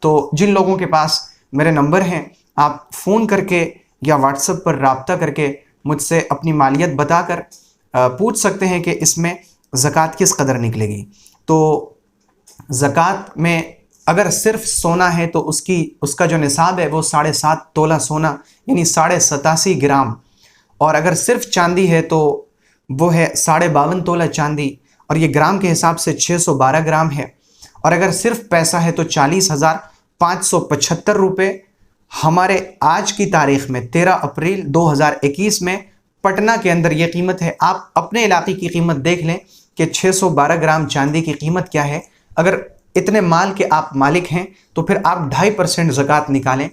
S1: تو جن لوگوں کے پاس میرے نمبر ہیں، آپ فون کر کے یا واٹس ایپ پر رابطہ کر کے مجھ سے اپنی مالیت بتا کر پوچھ سکتے ہیں کہ اس میں زکوٰۃ کس قدر نکلے گی۔ تو زکوٰۃ میں اگر صرف سونا ہے تو اس کا جو نصاب ہے وہ 7.5 تولہ سونا یعنی 87.5 گرام، اور اگر صرف چاندی ہے تو وہ ہے 52.5 تولہ چاندی، اور یہ گرام کے حساب سے 612 گرام ہے۔ اور اگر صرف پیسہ ہے تو 40,575 روپے۔ ہمارے آج کی تاریخ میں 13 اپریل 2021 میں پٹنہ کے اندر یہ قیمت ہے۔ آپ اپنے علاقے کی قیمت دیکھ لیں کہ 612 گرام چاندی کی قیمت کیا ہے۔ اگر اتنے مال کے آپ مالک ہیں تو پھر آپ 2.5% زکوٰۃ نکالیں،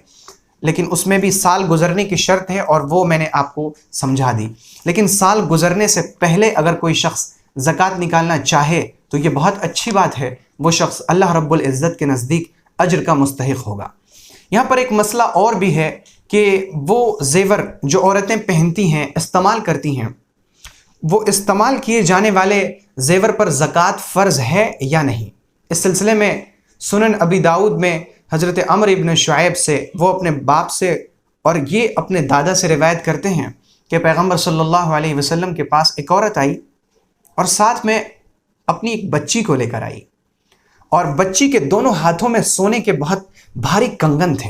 S1: لیکن اس میں بھی سال گزرنے کی شرط ہے، اور وہ میں نے آپ کو سمجھا دی۔ لیکن سال گزرنے سے پہلے اگر کوئی شخص زکوٰۃ نکالنا چاہے تو یہ بہت اچھی بات ہے، وہ شخص اللہ رب العزت کے نزدیک اجر کا مستحق ہوگا۔ یہاں پر ایک مسئلہ اور بھی ہے کہ وہ زیور جو عورتیں پہنتی ہیں، استعمال کرتی ہیں، وہ استعمال کیے جانے والے زیور پر زکوٰۃ فرض ہے یا نہیں۔ اس سلسلے میں سنن ابی داؤد میں حضرت عمرو ابن شعیب سے، وہ اپنے باپ سے اور یہ اپنے دادا سے روایت کرتے ہیں کہ پیغمبر صلی اللہ علیہ وسلم کے پاس ایک عورت آئی اور ساتھ میں اپنی ایک بچی کو لے کر آئی، اور بچی کے دونوں ہاتھوں میں سونے کے بہت بھاری کنگن تھے۔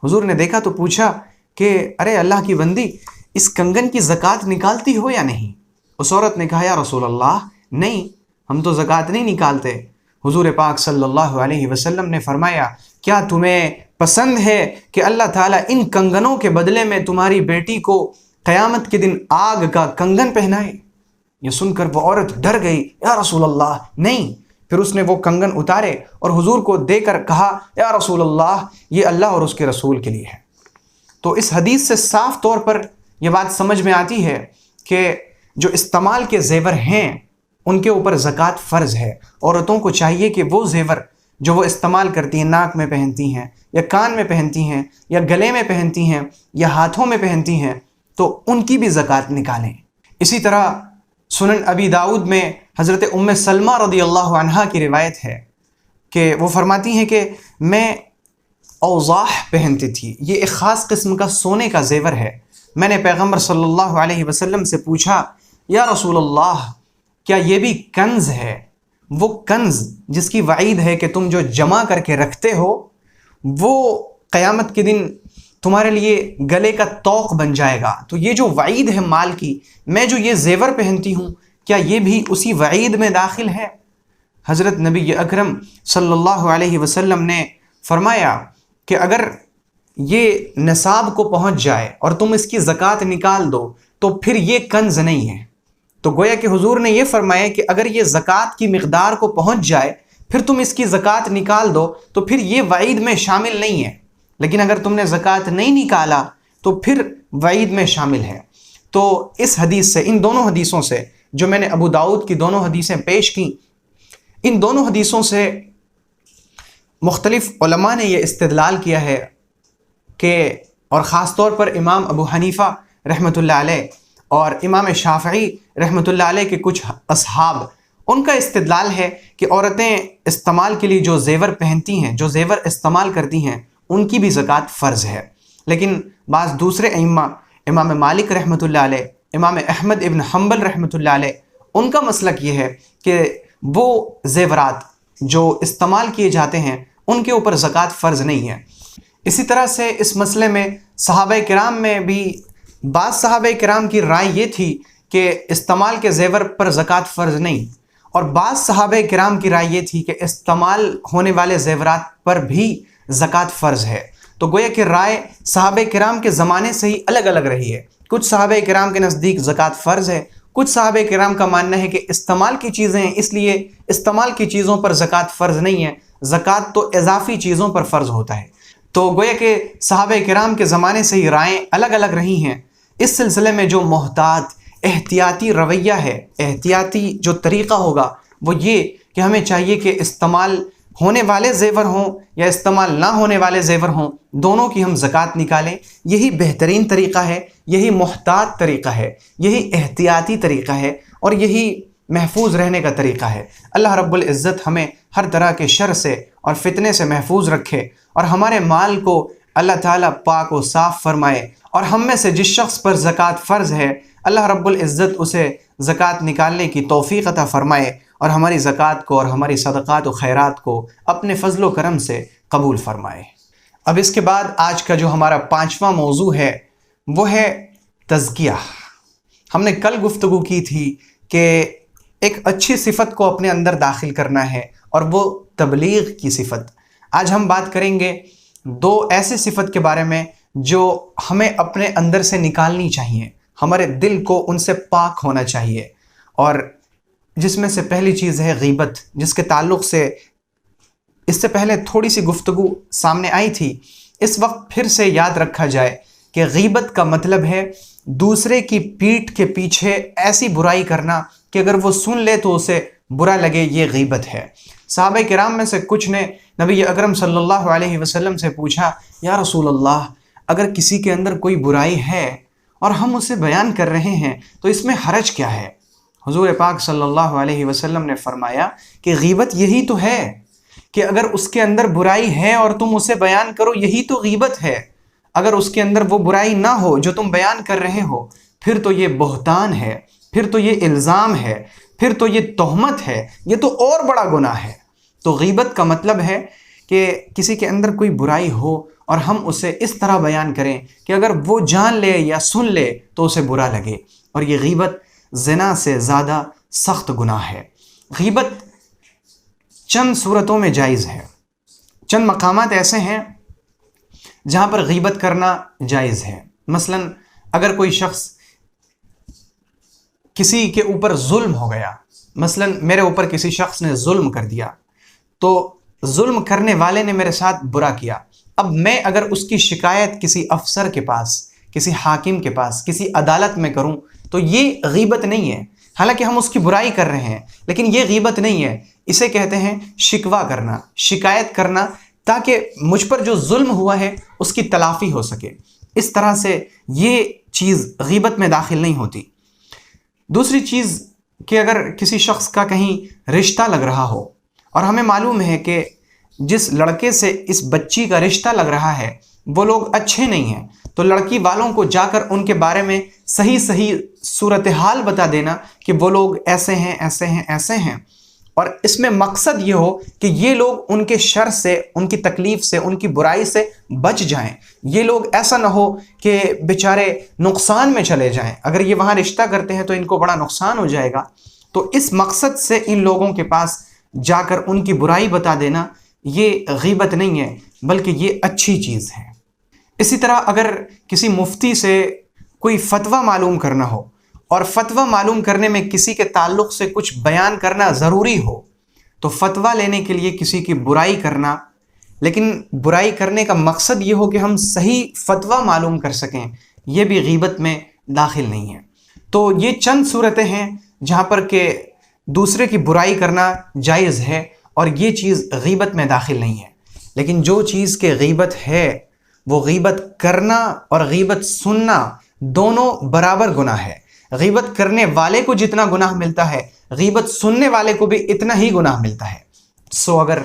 S1: حضور نے دیکھا تو پوچھا کہ ارے اللہ کی بندی، اس کنگن کی زکوٰۃ نکالتی ہو یا نہیں؟ اس عورت نے کہا یا رسول اللہ نہیں، ہم تو زکوٰۃ نہیں نکالتے۔ حضور پاک صلی اللہ علیہ وسلم نے فرمایا کیا تمہیں پسند ہے کہ اللہ تعالیٰ ان کنگنوں کے بدلے میں تمہاری بیٹی کو قیامت کے دن آگ کا کنگن پہنائے؟ یہ سن کر وہ عورت ڈر گئی، یا رسول اللہ نہیں۔ پھر اس نے وہ کنگن اتارے اور حضور کو دے کر کہا یا رسول اللہ یہ اللہ اور اس کے رسول کے لیے ہے۔ تو اس حدیث سے صاف طور پر یہ بات سمجھ میں آتی ہے کہ جو استعمال کے زیور ہیں ان کے اوپر زکوٰۃ فرض ہے۔ عورتوں کو چاہیے کہ وہ زیور جو وہ استعمال کرتی ہیں، ناک میں پہنتی ہیں یا کان میں پہنتی ہیں یا گلے میں پہنتی ہیں یا ہاتھوں میں پہنتی ہیں، تو ان کی بھی زکوٰۃ نکالیں۔ اسی طرح سنن ابی داؤد میں حضرت ام سلمہ رضی اللہ عنہا کی روایت ہے کہ وہ فرماتی ہیں کہ میں اوضاح پہنتی تھی، یہ ایک خاص قسم کا سونے کا زیور ہے۔ میں نے پیغمبر صلی اللہ علیہ وسلم سے پوچھا یا رسول اللہ کیا یہ بھی کنز ہے؟ وہ کنز جس کی وعید ہے کہ تم جو جمع کر کے رکھتے ہو وہ قیامت کے دن تمہارے لیے گلے کا طوق بن جائے گا، تو یہ جو وعید ہے مال کی، میں جو یہ زیور پہنتی ہوں کیا یہ بھی اسی وعید میں داخل ہے؟ حضرت نبی اکرم صلی اللہ علیہ وسلم نے فرمایا کہ اگر یہ نصاب کو پہنچ جائے اور تم اس کی زکوٰۃ نکال دو تو پھر یہ کنز نہیں ہے۔ تو گویا کہ حضور نے یہ فرمایا کہ اگر یہ زکوٰۃ کی مقدار کو پہنچ جائے پھر تم اس کی زکوٰۃ نکال دو تو پھر یہ وعید میں شامل نہیں ہے، لیکن اگر تم نے زکوٰۃ نہیں نکالا تو پھر وعید میں شامل ہے۔ تو اس حدیث سے، ان دونوں حدیثوں سے جو میں نے ابو داؤد کی دونوں حدیثیں پیش کیں، ان دونوں حدیثوں سے مختلف علماء نے یہ استدلال کیا ہے کہ، اور خاص طور پر امام ابو حنیفہ رحمۃ اللہ علیہ اور امام شافعی رحمۃ اللہ علیہ کے کچھ اصحاب، ان کا استدلال ہے کہ عورتیں استعمال کے لیے جو زیور پہنتی ہیں، جو زیور استعمال کرتی ہیں، ان کی بھی زکوٰۃ فرض ہے۔ لیکن بعض دوسرے ائمہ، امام مالک رحمۃ اللہ علیہ، امام احمد ابن حنبل رحمۃ اللہ علیہ، ان کا مسلک یہ ہے کہ وہ زیورات جو استعمال کیے جاتے ہیں ان کے اوپر زکوٰۃ فرض نہیں ہے۔ اسی طرح سے اس مسئلے میں صحابہ کرام میں بھی بعض صحابہ کرام کی رائے یہ تھی کہ استعمال کے زیور پر زکوٰۃ فرض نہیں، اور بعض صحابہ کرام کی رائے یہ تھی کہ استعمال ہونے والے زیورات پر بھی زکوٰۃ فرض ہے۔ تو گویا کہ رائے صحابہ کرام کے زمانے سے ہی الگ الگ رہی ہے۔ کچھ صحابہ کرام کے نزدیک زکوٰۃ فرض ہے، کچھ صحابہ کرام کا ماننا ہے کہ استعمال کی چیزیں ہیں، اس لیے استعمال کی چیزوں پر زکوٰۃ فرض نہیں ہے، زکوٰۃ تو اضافی چیزوں پر فرض ہوتا ہے۔ تو گویا کہ صحابہ کرام کے زمانے سے ہی رائیں الگ الگ رہی ہیں۔ اس سلسلے میں جو محتاط احتیاطی رویہ ہے، احتیاطی جو طریقہ ہوگا وہ یہ کہ ہمیں چاہیے کہ استعمال ہونے والے زیور ہوں یا استعمال نہ ہونے والے زیور ہوں، دونوں کی ہم زکوٰۃ نکالیں۔ یہی بہترین طریقہ ہے، یہی محتاط طریقہ ہے، یہی احتیاطی طریقہ ہے، اور یہی محفوظ رہنے کا طریقہ ہے۔ اللہ رب العزت ہمیں ہر طرح کے شر سے اور فتنے سے محفوظ رکھے، اور ہمارے مال کو اللہ تعالیٰ پاک و صاف فرمائے، اور ہم میں سے جس شخص پر زکوٰۃ فرض ہے اللہ رب العزت اسے زکوٰۃ نکالنے کی توفیق عطا فرمائے، اور ہماری زکوٰۃ کو اور ہماری صدقات و خیرات کو اپنے فضل و کرم سے قبول فرمائے۔ اب اس کے بعد آج کا جو ہمارا 5واں موضوع ہے وہ ہے تزکیہ۔ ہم نے کل گفتگو کی تھی کہ ایک اچھی صفت کو اپنے اندر داخل کرنا ہے، اور وہ تبلیغ کی صفت۔ آج ہم بات کریں گے 2 ایسے صفت کے بارے میں جو ہمیں اپنے اندر سے نکالنی چاہیے، ہمارے دل کو ان سے پاک ہونا چاہیے، اور جس میں سے پہلی چیز ہے غیبت، جس کے تعلق سے اس سے پہلے تھوڑی سی گفتگو سامنے آئی تھی۔ اس وقت پھر سے یاد رکھا جائے کہ غیبت کا مطلب ہے دوسرے کی پیٹھ کے پیچھے ایسی برائی کرنا کہ اگر وہ سن لے تو اسے برا لگے، یہ غیبت ہے۔ صحابہ کرام میں سے کچھ نے نبی اکرم صلی اللہ علیہ وسلم سے پوچھا، یا رسول اللہ، اگر کسی کے اندر کوئی برائی ہے اور ہم اسے بیان کر رہے ہیں تو اس میں حرج کیا ہے؟ حضور پاک صلی اللہ علیہ وسلم نے فرمایا کہ غیبت یہی تو ہے کہ اگر اس کے اندر برائی ہے اور تم اسے بیان کرو، یہی تو غیبت ہے۔ اگر اس کے اندر وہ برائی نہ ہو جو تم بیان کر رہے ہو، پھر تو یہ بہتان ہے، پھر تو یہ الزام ہے، پھر تو یہ تہمت ہے، یہ تو اور بڑا گناہ ہے۔ تو غیبت کا مطلب ہے کہ کسی کے اندر کوئی برائی ہو اور ہم اسے اس طرح بیان کریں کہ اگر وہ جان لے یا سن لے تو اسے برا لگے، اور یہ غیبت زنا سے زیادہ سخت گناہ ہے۔ غیبت چند صورتوں میں جائز ہے، چند مقامات ایسے ہیں جہاں پر غیبت کرنا جائز ہے۔ مثلا اگر کوئی شخص کسی کے اوپر ظلم ہو گیا، مثلا میرے اوپر کسی شخص نے ظلم کر دیا، تو ظلم کرنے والے نے میرے ساتھ برا کیا، اب میں اگر اس کی شکایت کسی افسر کے پاس، کسی حاکم کے پاس، کسی عدالت میں کروں تو یہ غیبت نہیں ہے۔ حالانکہ ہم اس کی برائی کر رہے ہیں، لیکن یہ غیبت نہیں ہے، اسے کہتے ہیں شکوہ کرنا، شکایت کرنا، تاکہ مجھ پر جو ظلم ہوا ہے اس کی تلافی ہو سکے۔ اس طرح سے یہ چیز غیبت میں داخل نہیں ہوتی۔ دوسری چیز کہ اگر کسی شخص کا کہیں رشتہ لگ رہا ہو اور ہمیں معلوم ہے کہ جس لڑکے سے اس بچی کا رشتہ لگ رہا ہے وہ لوگ اچھے نہیں ہیں، تو لڑکی والوں کو جا کر ان کے بارے میں صحیح صورتحال بتا دینا کہ وہ لوگ ایسے ہیں، ایسے ہیں، ایسے ہیں، اور اس میں مقصد یہ ہو کہ یہ لوگ ان کے شر سے، ان کی تکلیف سے، ان کی برائی سے بچ جائیں۔ یہ لوگ ایسا نہ ہو کہ بیچارے نقصان میں چلے جائیں، اگر یہ وہاں رشتہ کرتے ہیں تو ان کو بڑا نقصان ہو جائے گا۔ تو اس مقصد سے ان لوگوں کے پاس جا کر ان کی برائی بتا دینا یہ غیبت نہیں ہے، بلکہ یہ اچھی چیز ہے۔ اسی طرح اگر کسی مفتی سے کوئی فتویٰ معلوم کرنا ہو، اور فتویٰ معلوم کرنے میں کسی کے تعلق سے کچھ بیان کرنا ضروری ہو، تو فتویٰ لینے کے لیے کسی کی برائی کرنا، لیکن برائی کرنے کا مقصد یہ ہو کہ ہم صحیح فتویٰ معلوم کر سکیں، یہ بھی غیبت میں داخل نہیں ہے۔ تو یہ چند صورتیں ہیں جہاں پر کہ دوسرے کی برائی کرنا جائز ہے، اور یہ چیز غیبت میں داخل نہیں ہے۔ لیکن جو چیز کے غیبت ہے وہ غیبت کرنا اور غیبت سننا دونوں برابر گناہ ہے۔ غیبت کرنے والے کو جتنا گناہ ملتا ہے، غیبت سننے والے کو بھی اتنا ہی گناہ ملتا ہے۔ سو اگر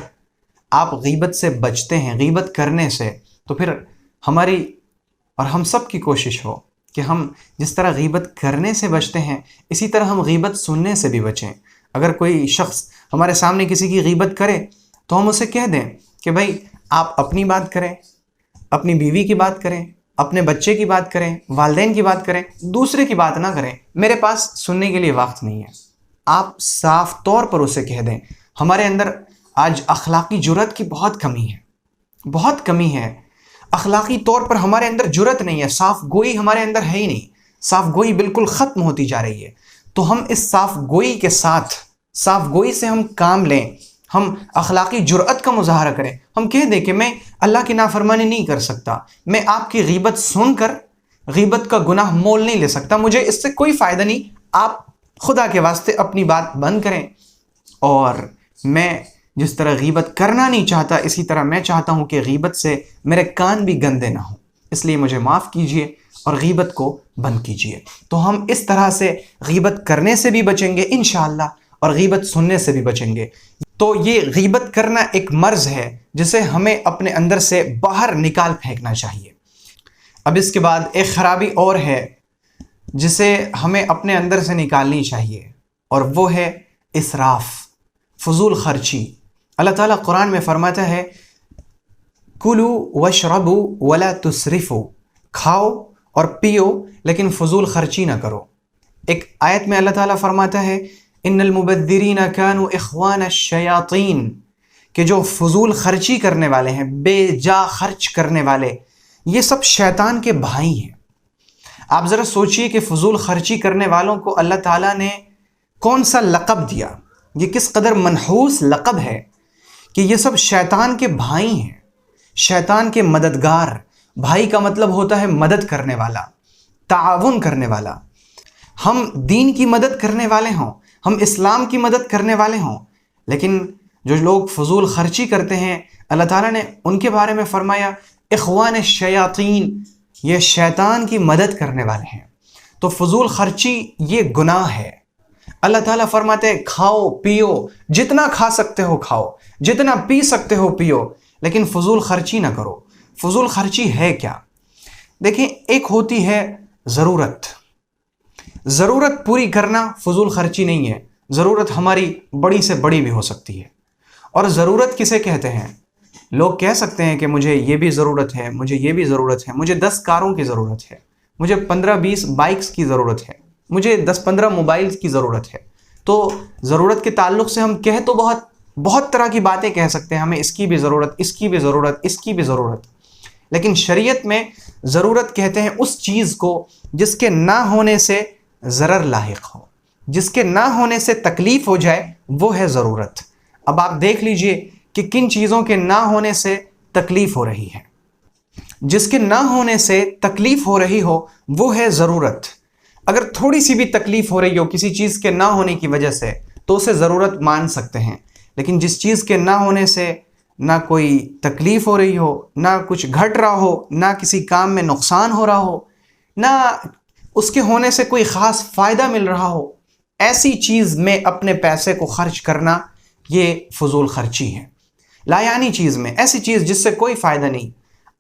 S1: آپ غیبت سے بچتے ہیں، غیبت کرنے سے، تو پھر ہماری اور ہم سب کی کوشش ہو کہ ہم جس طرح غیبت کرنے سے بچتے ہیں اسی طرح ہم غیبت سننے سے بھی بچیں۔ اگر کوئی شخص ہمارے سامنے کسی کی غیبت کرے تو ہم اسے کہہ دیں کہ بھائی آپ اپنی بات کریں، اپنی بیوی کی بات کریں، اپنے بچے کی بات کریں، والدین کی بات کریں، دوسرے کی بات نہ کریں، میرے پاس سننے کے لیے وقت نہیں ہے۔ آپ صاف طور پر اسے کہہ دیں۔ ہمارے اندر آج اخلاقی جرأت کی بہت کمی ہے، بہت کمی ہے۔ اخلاقی طور پر ہمارے اندر جرت نہیں ہے، صاف گوئی ہمارے اندر ہے ہی نہیں، صاف گوئی بالکل ختم ہوتی جا رہی ہے۔ تو ہم اس صاف گوئی کے ساتھ، صاف گوئی سے ہم کام لیں، ہم اخلاقی جرأت کا مظاہرہ کریں، ہم کہہ دیں کہ میں اللہ کی نافرمانی نہیں کر سکتا، میں آپ کی غیبت سن کر غیبت کا گناہ مول نہیں لے سکتا، مجھے اس سے کوئی فائدہ نہیں، آپ خدا کے واسطے اپنی بات بند کریں۔ اور میں جس طرح غیبت کرنا نہیں چاہتا، اسی طرح میں چاہتا ہوں کہ غیبت سے میرے کان بھی گندے نہ ہوں، اس لیے مجھے معاف کیجئے اور غیبت کو بند کیجئے۔ تو ہم اس طرح سے غیبت کرنے سے بھی بچیں گے انشاءاللہ، اور غیبت سننے سے بھی بچیں گے۔ تو یہ غیبت کرنا ایک مرض ہے جسے ہمیں اپنے اندر سے باہر نکال پھینکنا چاہیے۔ اب اس کے بعد ایک خرابی اور ہے جسے ہمیں اپنے اندر سے نکالنی چاہیے، اور وہ ہے اسراف، فضول خرچی۔ اللہ تعالیٰ قرآن میں فرماتا ہے کُلُوا واشربوا ولا تسرفوا، کھاؤ اور پیو لیکن فضول خرچی نہ کرو۔ ایک آیت میں اللہ تعالیٰ فرماتا ہے ان المبذرین کانوا اخوان الشیاطین، کہ جو فضول خرچی کرنے والے ہیں، بے جا خرچ کرنے والے، یہ سب شیطان کے بھائی ہیں۔ آپ ذرا سوچئے کہ فضول خرچی کرنے والوں کو اللہ تعالیٰ نے کون سا لقب دیا، یہ کس قدر منحوس لقب ہے کہ یہ سب شیطان کے بھائی ہیں، شیطان کے مددگار۔ بھائی کا مطلب ہوتا ہے مدد کرنے والا، تعاون کرنے والا۔ ہم دین کی مدد کرنے والے ہوں، ہم اسلام کی مدد کرنے والے ہوں، لیکن جو لوگ فضول خرچی کرتے ہیں، اللہ تعالیٰ نے ان کے بارے میں فرمایا اخوان الشیاطین، یہ شیطان کی مدد کرنے والے ہیں۔ تو فضول خرچی یہ گناہ ہے۔ اللہ تعالیٰ فرماتے ہیں کھاؤ پیو، جتنا کھا سکتے ہو کھاؤ، جتنا پی سکتے ہو پیو، لیکن فضول خرچی نہ کرو۔ فضول خرچی ہے کیا؟ دیکھیں، ایک ہوتی ہے ضرورت، ضرورت پوری کرنا فضول خرچی نہیں ہے۔ ضرورت ہماری بڑی سے بڑی بھی ہو سکتی ہے۔ اور ضرورت کسے کہتے ہیں؟ لوگ کہہ سکتے ہیں کہ مجھے یہ بھی ضرورت ہے، مجھے یہ بھی ضرورت ہے، مجھے 10 کاروں کی ضرورت ہے، مجھے 15-20 بائکس کی ضرورت ہے، مجھے 10-15 موبائلز کی ضرورت ہے۔ تو ضرورت کے تعلق سے ہم کہہ تو بہت طرح کی باتیں کہہ سکتے ہیں، ہمیں اس کی بھی ضرورت، اس کی بھی ضرورت، اس کی بھی ضرورت، لیکن شریعت میں ضرورت کہتے ہیں اس چیز کو جس کے نہ ہونے سے ضرر لاحق ہو، جس کے نہ ہونے سے تکلیف ہو جائے، وہ ہے ضرورت۔ اب آپ دیکھ لیجئے کہ کن چیزوں کے نہ ہونے سے تکلیف ہو رہی ہے۔ جس کے نہ ہونے سے تکلیف ہو رہی ہو وہ ہے ضرورت۔ اگر تھوڑی سی بھی تکلیف ہو رہی ہو کسی چیز کے نہ ہونے کی وجہ سے تو اسے ضرورت مان سکتے ہیں، لیکن جس چیز کے نہ ہونے سے نہ کوئی تکلیف ہو رہی ہو، نہ کچھ گھٹ رہا ہو، نہ کسی کام میں نقصان ہو رہا ہو، نہ اس کے ہونے سے کوئی خاص فائدہ مل رہا ہو، ایسی چیز میں اپنے پیسے کو خرچ کرنا یہ فضول خرچی ہے۔ لا یعنی چیز میں، ایسی چیز جس سے کوئی فائدہ نہیں۔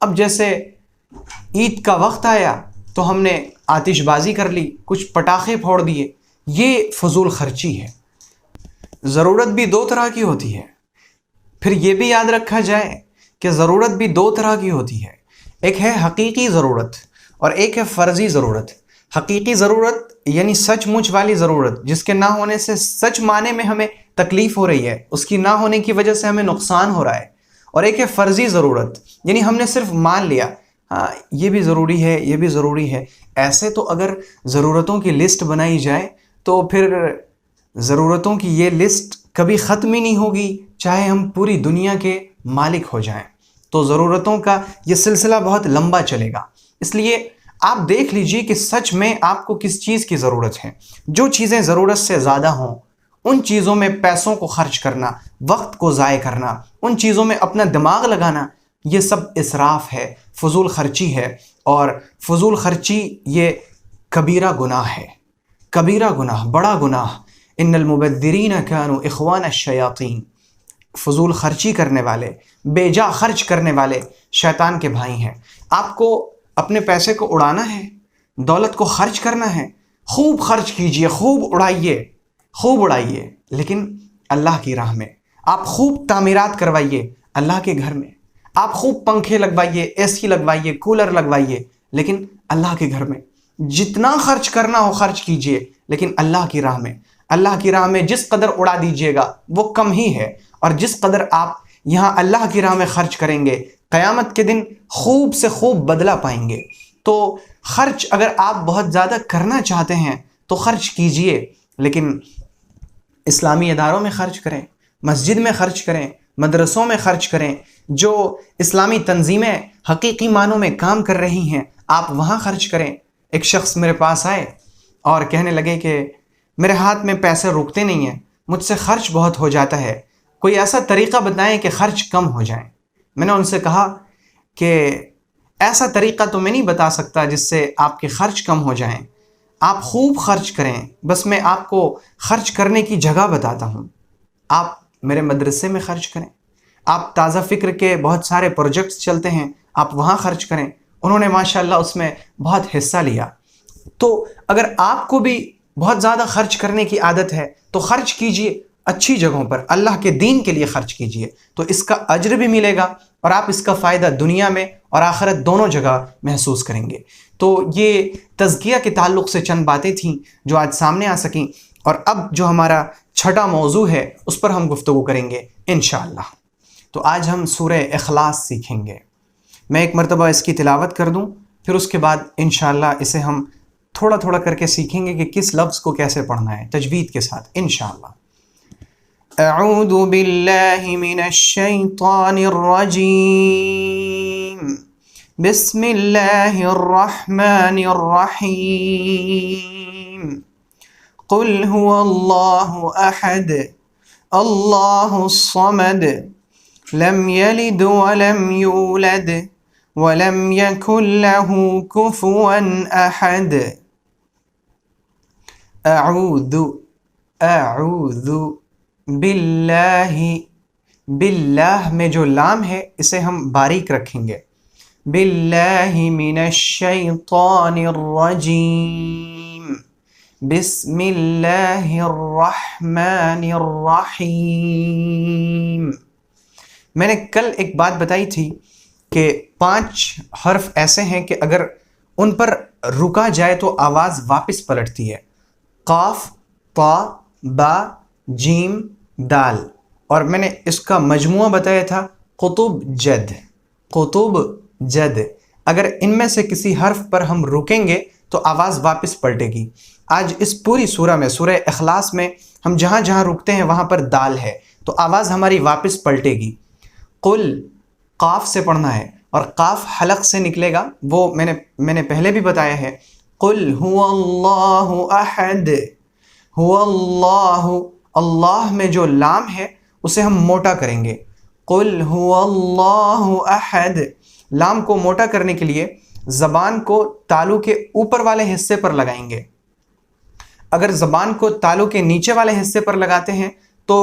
S1: اب جیسے عید کا وقت آیا تو ہم نے آتش بازی کر لی، کچھ پٹاخے پھوڑ دیے، یہ فضول خرچی ہے۔ ضرورت بھی دو طرح کی ہوتی ہے۔ پھر یہ بھی یاد رکھا جائے کہ ضرورت بھی دو طرح کی ہوتی ہے، ایک ہے حقیقی ضرورت اور ایک ہے فرضی ضرورت۔ حقیقی ضرورت یعنی سچ مچ والی ضرورت، جس کے نہ ہونے سے سچ معنی میں ہمیں تکلیف ہو رہی ہے، اس کی نہ ہونے کی وجہ سے ہمیں نقصان ہو رہا ہے۔ اور ایک ہے فرضی ضرورت، یعنی ہم نے صرف مان لیا ہاں یہ بھی ضروری ہے، یہ بھی ضروری ہے۔ ایسے تو اگر ضرورتوں کی لسٹ بنائی جائے تو پھر ضرورتوں کی یہ لسٹ کبھی ختم ہی نہیں ہوگی، چاہے ہم پوری دنیا کے مالک ہو جائیں۔ تو ضرورتوں کا یہ سلسلہ بہت لمبا چلے گا، اس لیے آپ دیکھ لیجئے کہ سچ میں آپ کو کس چیز کی ضرورت ہے۔ جو چیزیں ضرورت سے زیادہ ہوں ان چیزوں میں پیسوں کو خرچ کرنا، وقت کو ضائع کرنا، ان چیزوں میں اپنا دماغ لگانا، یہ سب اسراف ہے، فضول خرچی ہے۔ اور فضول خرچی یہ کبیرہ گناہ ہے، کبیرہ گناہ، بڑا گناہ۔ ان المبذرین کانوا اخوان الشیاطین، فضول خرچی کرنے والے، بے جا خرچ کرنے والے شیطان کے بھائی ہیں۔ آپ کو اپنے پیسے کو اڑانا ہے، دولت کو خرچ کرنا ہے، خوب خرچ کیجئے، خوب اڑائیے، خوب اڑائیے، لیکن اللہ کی راہ میں۔ آپ خوب تعمیرات کروائیے اللہ کے گھر میں، آپ خوب پنکھے لگوائیے، اے سی لگوائیے، کولر لگوائیے، لیکن اللہ کے گھر میں۔ جتنا خرچ کرنا ہو خرچ کیجئے، لیکن اللہ کی راہ میں۔ اللہ کی راہ میں جس قدر اڑا دیجئے گا وہ کم ہی ہے، اور جس قدر آپ یہاں اللہ کی راہ میں خرچ کریں گے قیامت کے دن خوب سے خوب بدلہ پائیں گے۔ تو خرچ اگر آپ بہت زیادہ کرنا چاہتے ہیں تو خرچ کیجئے، لیکن اسلامی اداروں میں خرچ کریں، مسجد میں خرچ کریں، مدرسوں میں خرچ کریں، جو اسلامی تنظیمیں حقیقی معنوں میں کام کر رہی ہیں آپ وہاں خرچ کریں۔ ایک شخص میرے پاس آئے اور کہنے لگے کہ میرے ہاتھ میں پیسے رکتے نہیں ہیں، مجھ سے خرچ بہت ہو جاتا ہے، کوئی ایسا طریقہ بتائیں کہ خرچ کم ہو جائیں۔ میں نے ان سے کہا کہ ایسا طریقہ تو میں نہیں بتا سکتا جس سے آپ کے خرچ کم ہو جائیں، آپ خوب خرچ کریں، بس میں آپ کو خرچ کرنے کی جگہ بتاتا ہوں۔ آپ میرے مدرسے میں خرچ کریں، آپ تازہ فکر کے بہت سارے پروجیکٹس چلتے ہیں آپ وہاں خرچ کریں۔ انہوں نے ماشاءاللہ اس میں بہت حصہ لیا۔ تو اگر آپ کو بھی بہت زیادہ خرچ کرنے کی عادت ہے تو خرچ کیجئے اچھی جگہوں پر، اللہ کے دین کے لیے خرچ کیجئے، تو اس کا اجر بھی ملے گا اور آپ اس کا فائدہ دنیا میں اور آخرت دونوں جگہ محسوس کریں گے۔ تو یہ تزکیہ کے تعلق سے چند باتیں تھیں جو آج سامنے آ سکیں، اور اب جو ہمارا چھٹا موضوع ہے اس پر ہم گفتگو کریں گے انشاءاللہ۔ تو آج ہم سورہ اخلاص سیکھیں گے۔ میں ایک مرتبہ اس کی تلاوت کر دوں، پھر اس کے بعد انشاءاللہ اسے ہم تھوڑا تھوڑا کر کے سیکھیں گے کہ کس لفظ کو کیسے پڑھنا ہے تجوید کے ساتھ انشاءاللہ۔ اعوذ باللہ من الشیطان الرجیم، بسم اللہ الرحمن الرحیم، قل هو اللہ احد اللہ الصمد لم یلد ولم یولد ولم یکن له کفوا احد۔ اعوذ باللہ، باللہ میں جو لام ہے اسے ہم باریک رکھیں گے، باللہ من الشیطان الرجیم، بسم اللہ الرحمن الرحیم۔ میں نے کل ایک بات بتائی تھی کہ 5 حرف ایسے ہیں کہ اگر ان پر رکا جائے تو آواز واپس پلٹتی ہے، قاف، طا، با، جیم، دال، اور میں نے اس کا مجموعہ بتایا تھا قطب جد، قطب جد۔ اگر ان میں سے کسی حرف پر ہم رکیں گے تو آواز واپس پلٹے گی۔ آج اس پوری سورہ میں، سورہ اخلاص میں، ہم جہاں جہاں رکتے ہیں وہاں پر دال ہے تو آواز ہماری واپس پلٹے گی۔ قل قاف سے پڑھنا ہے اور قاف حلق سے نکلے گا، وہ میں نے پہلے بھی بتایا ہے۔ قل هو اللہ احد، هو اللہ، اللہ میں جو لام ہے اسے ہم موٹا کریں گے، قل هو اللہ احد۔ لام کو موٹا کرنے کے لیے زبان کو تالو کے اوپر والے حصے پر لگائیں گے۔ اگر زبان کو تالو کے نیچے والے حصے پر لگاتے ہیں تو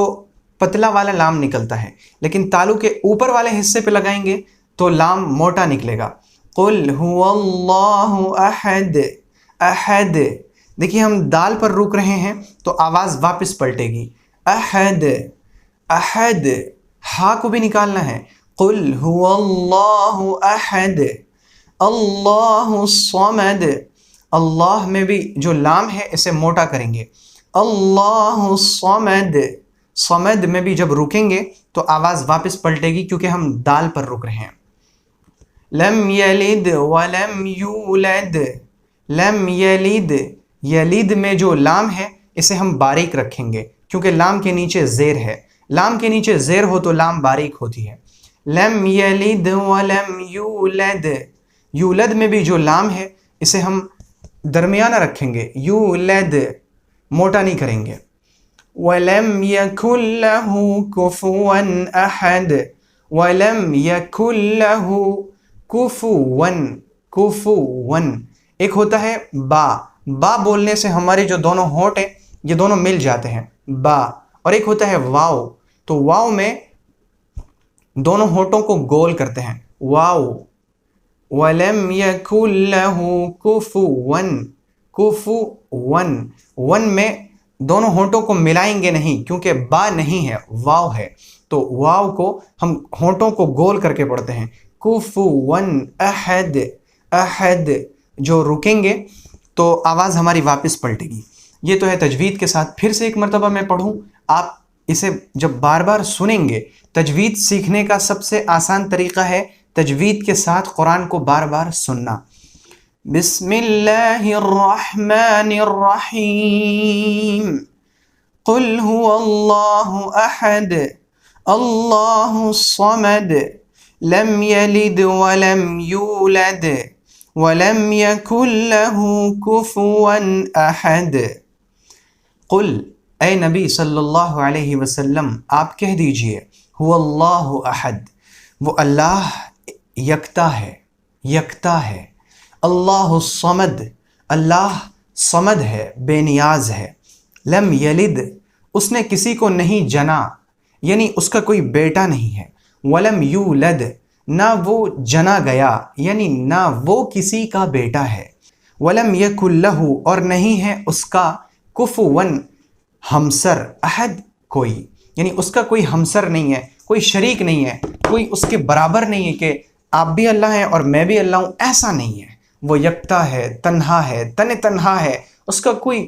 S1: پتلا والا لام نکلتا ہے، لیکن تالو کے اوپر والے حصے پہ لگائیں گے تو لام موٹا نکلے گا۔ قل هو اللہ احد، احد۔ دیکھیے ہم دال پر رک رہے ہیں تو آواز واپس پلٹے گی، احد، احد۔ ہا کو بھی نکالنا ہے، قل هو اللہ احد اللہ الصمد۔ اللہ میں بھی جو لام ہے اسے موٹا کریں گے، اللہ الصمد۔ صمد میں بھی جب رکیں گے تو آواز واپس پلٹے گی کیونکہ ہم دال پر رک رہے ہیں۔ لم یلد ولم یولد، لم یلد، یلد میں جو لام ہے اسے ہم باریک رکھیں گے کیونکہ لام کے نیچے زیر ہے، لام کے نیچے زیر ہو تو لام باریک ہوتی ہے۔ لم یلد ولم یولد، یولد میں بھی جو لام ہے اسے ہم درمیانہ رکھیں گے، یولد، موٹا نہیں کریں گے۔ وَلَمْ يَكُنْ لَهُ كُفُوًا أَحَدٌ، وَلَمْ يَكُنْ لَهُ كُفُوًا، كُفُوًا۔ ایک ہوتا ہے با، با بولنے سے ہمارے جو دونوں ہونٹ ہیں یہ دونوں مل جاتے ہیں، با، اور ایک ہوتا ہے واو، تو واو میں دونوں ہونٹوں کو گول کرتے ہیں، واو۔ وَلَمْ يَكُنْ لَهُ كُفُوًا، كُفُوًا، ون میں دونوں ہونٹوں کو ملائیں گے نہیں کیونکہ با نہیں ہے، واو ہے، تو واو کو ہم ہونٹوں کو گول کر کے پڑھتے ہیں، کفواً احد، احد۔ جو رکیں گے تو آواز ہماری واپس پلٹے گی۔ یہ تو ہے تجوید کے ساتھ۔ پھر سے ایک مرتبہ میں پڑھوں، آپ اسے جب بار بار سنیں گے، تجوید سیکھنے کا سب سے آسان طریقہ ہے تجوید کے ساتھ قرآن کو بار بار سننا۔ بسم اللہ الرحمن الرحیم، قل هو اللہ احد اللہ الصمد لم یلد ولم یولد ولم یکن لہ کفوا احد۔ قل، اے نبی صلی اللہ علیہ وسلم آپ کہہ دیجئے، هو اللہ احد، وہ اللہ یکتا ہے، اللہ الصمد، اللہ صمد ہے، بے نیاز ہے، لم یلد، اس نے کسی کو نہیں جنا، یعنی اس کا کوئی بیٹا نہیں ہے، ولم یولد، نہ وہ جنا گیا، یعنی نہ وہ کسی کا بیٹا ہے، ولم یکن لہ، اور نہیں ہے اس کا کفوا ہمسر، احد، کوئی، یعنی اس کا کوئی ہمسر نہیں ہے، کوئی شریک نہیں ہے، کوئی اس کے برابر نہیں ہے کہ آپ بھی اللہ ہیں اور میں بھی اللہ ہوں، ایسا نہیں ہے۔ وہ یکتا ہے، تنہا ہے، تنہا ہے، اس کا کوئی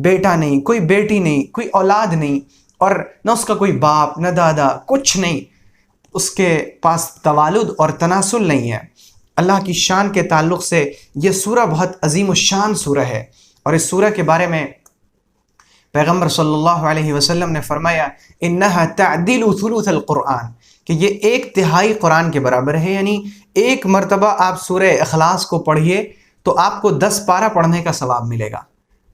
S1: بیٹا نہیں، کوئی بیٹی نہیں، کوئی اولاد نہیں، اور نہ اس کا کوئی باپ، نہ دادا، کچھ نہیں، اس کے پاس توالد اور تناسل نہیں ہے۔ اللہ کی شان کے تعلق سے یہ سورہ بہت عظیم الشان سورہ ہے، اور اس سورہ کے بارے میں پیغمبر صلی اللہ علیہ وسلم نے فرمایا انہا تعدل ثلث القرآن، کہ یہ 1/3 قرآن کے برابر ہے، یعنی ایک مرتبہ آپ سورہ اخلاص کو پڑھیے تو آپ کو 10 پارہ پڑھنے کا ثواب ملے گا،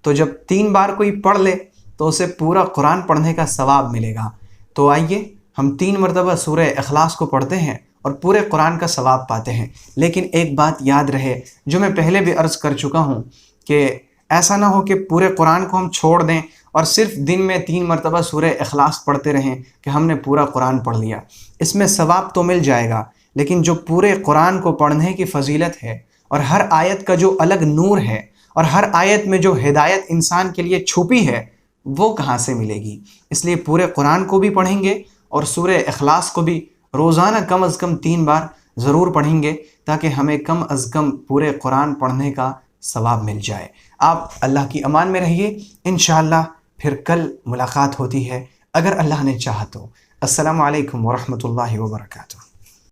S1: تو جب 3 بار کوئی پڑھ لے تو اسے پورا قرآن پڑھنے کا ثواب ملے گا۔ تو آئیے ہم 3 مرتبہ سورہ اخلاص کو پڑھتے ہیں اور پورے قرآن کا ثواب پاتے ہیں۔ لیکن ایک بات یاد رہے جو میں پہلے بھی عرض کر چکا ہوں، کہ ایسا نہ ہو کہ پورے قرآن کو ہم چھوڑ دیں اور صرف دن میں 3 مرتبہ سورہ اخلاص پڑھتے رہیں کہ ہم نے پورا قرآن پڑھ لیا۔ اس میں ثواب تو مل جائے گا، لیکن جو پورے قرآن کو پڑھنے کی فضیلت ہے اور ہر آیت کا جو الگ نور ہے اور ہر آیت میں جو ہدایت انسان کے لیے چھپی ہے، وہ کہاں سے ملے گی؟ اس لیے پورے قرآن کو بھی پڑھیں گے اور سورہ اخلاص کو بھی روزانہ کم از کم 3 بار ضرور پڑھیں گے، تاکہ ہمیں کم از کم پورے قرآن پڑھنے کا ثواب مل جائے۔ آپ اللہ کی امان میں رہیے، انشاءاللہ پھر کل ملاقات ہوتی ہے اگر اللہ نے چاہا تو۔ السلام علیکم ورحمۃ اللہ وبرکاتہ۔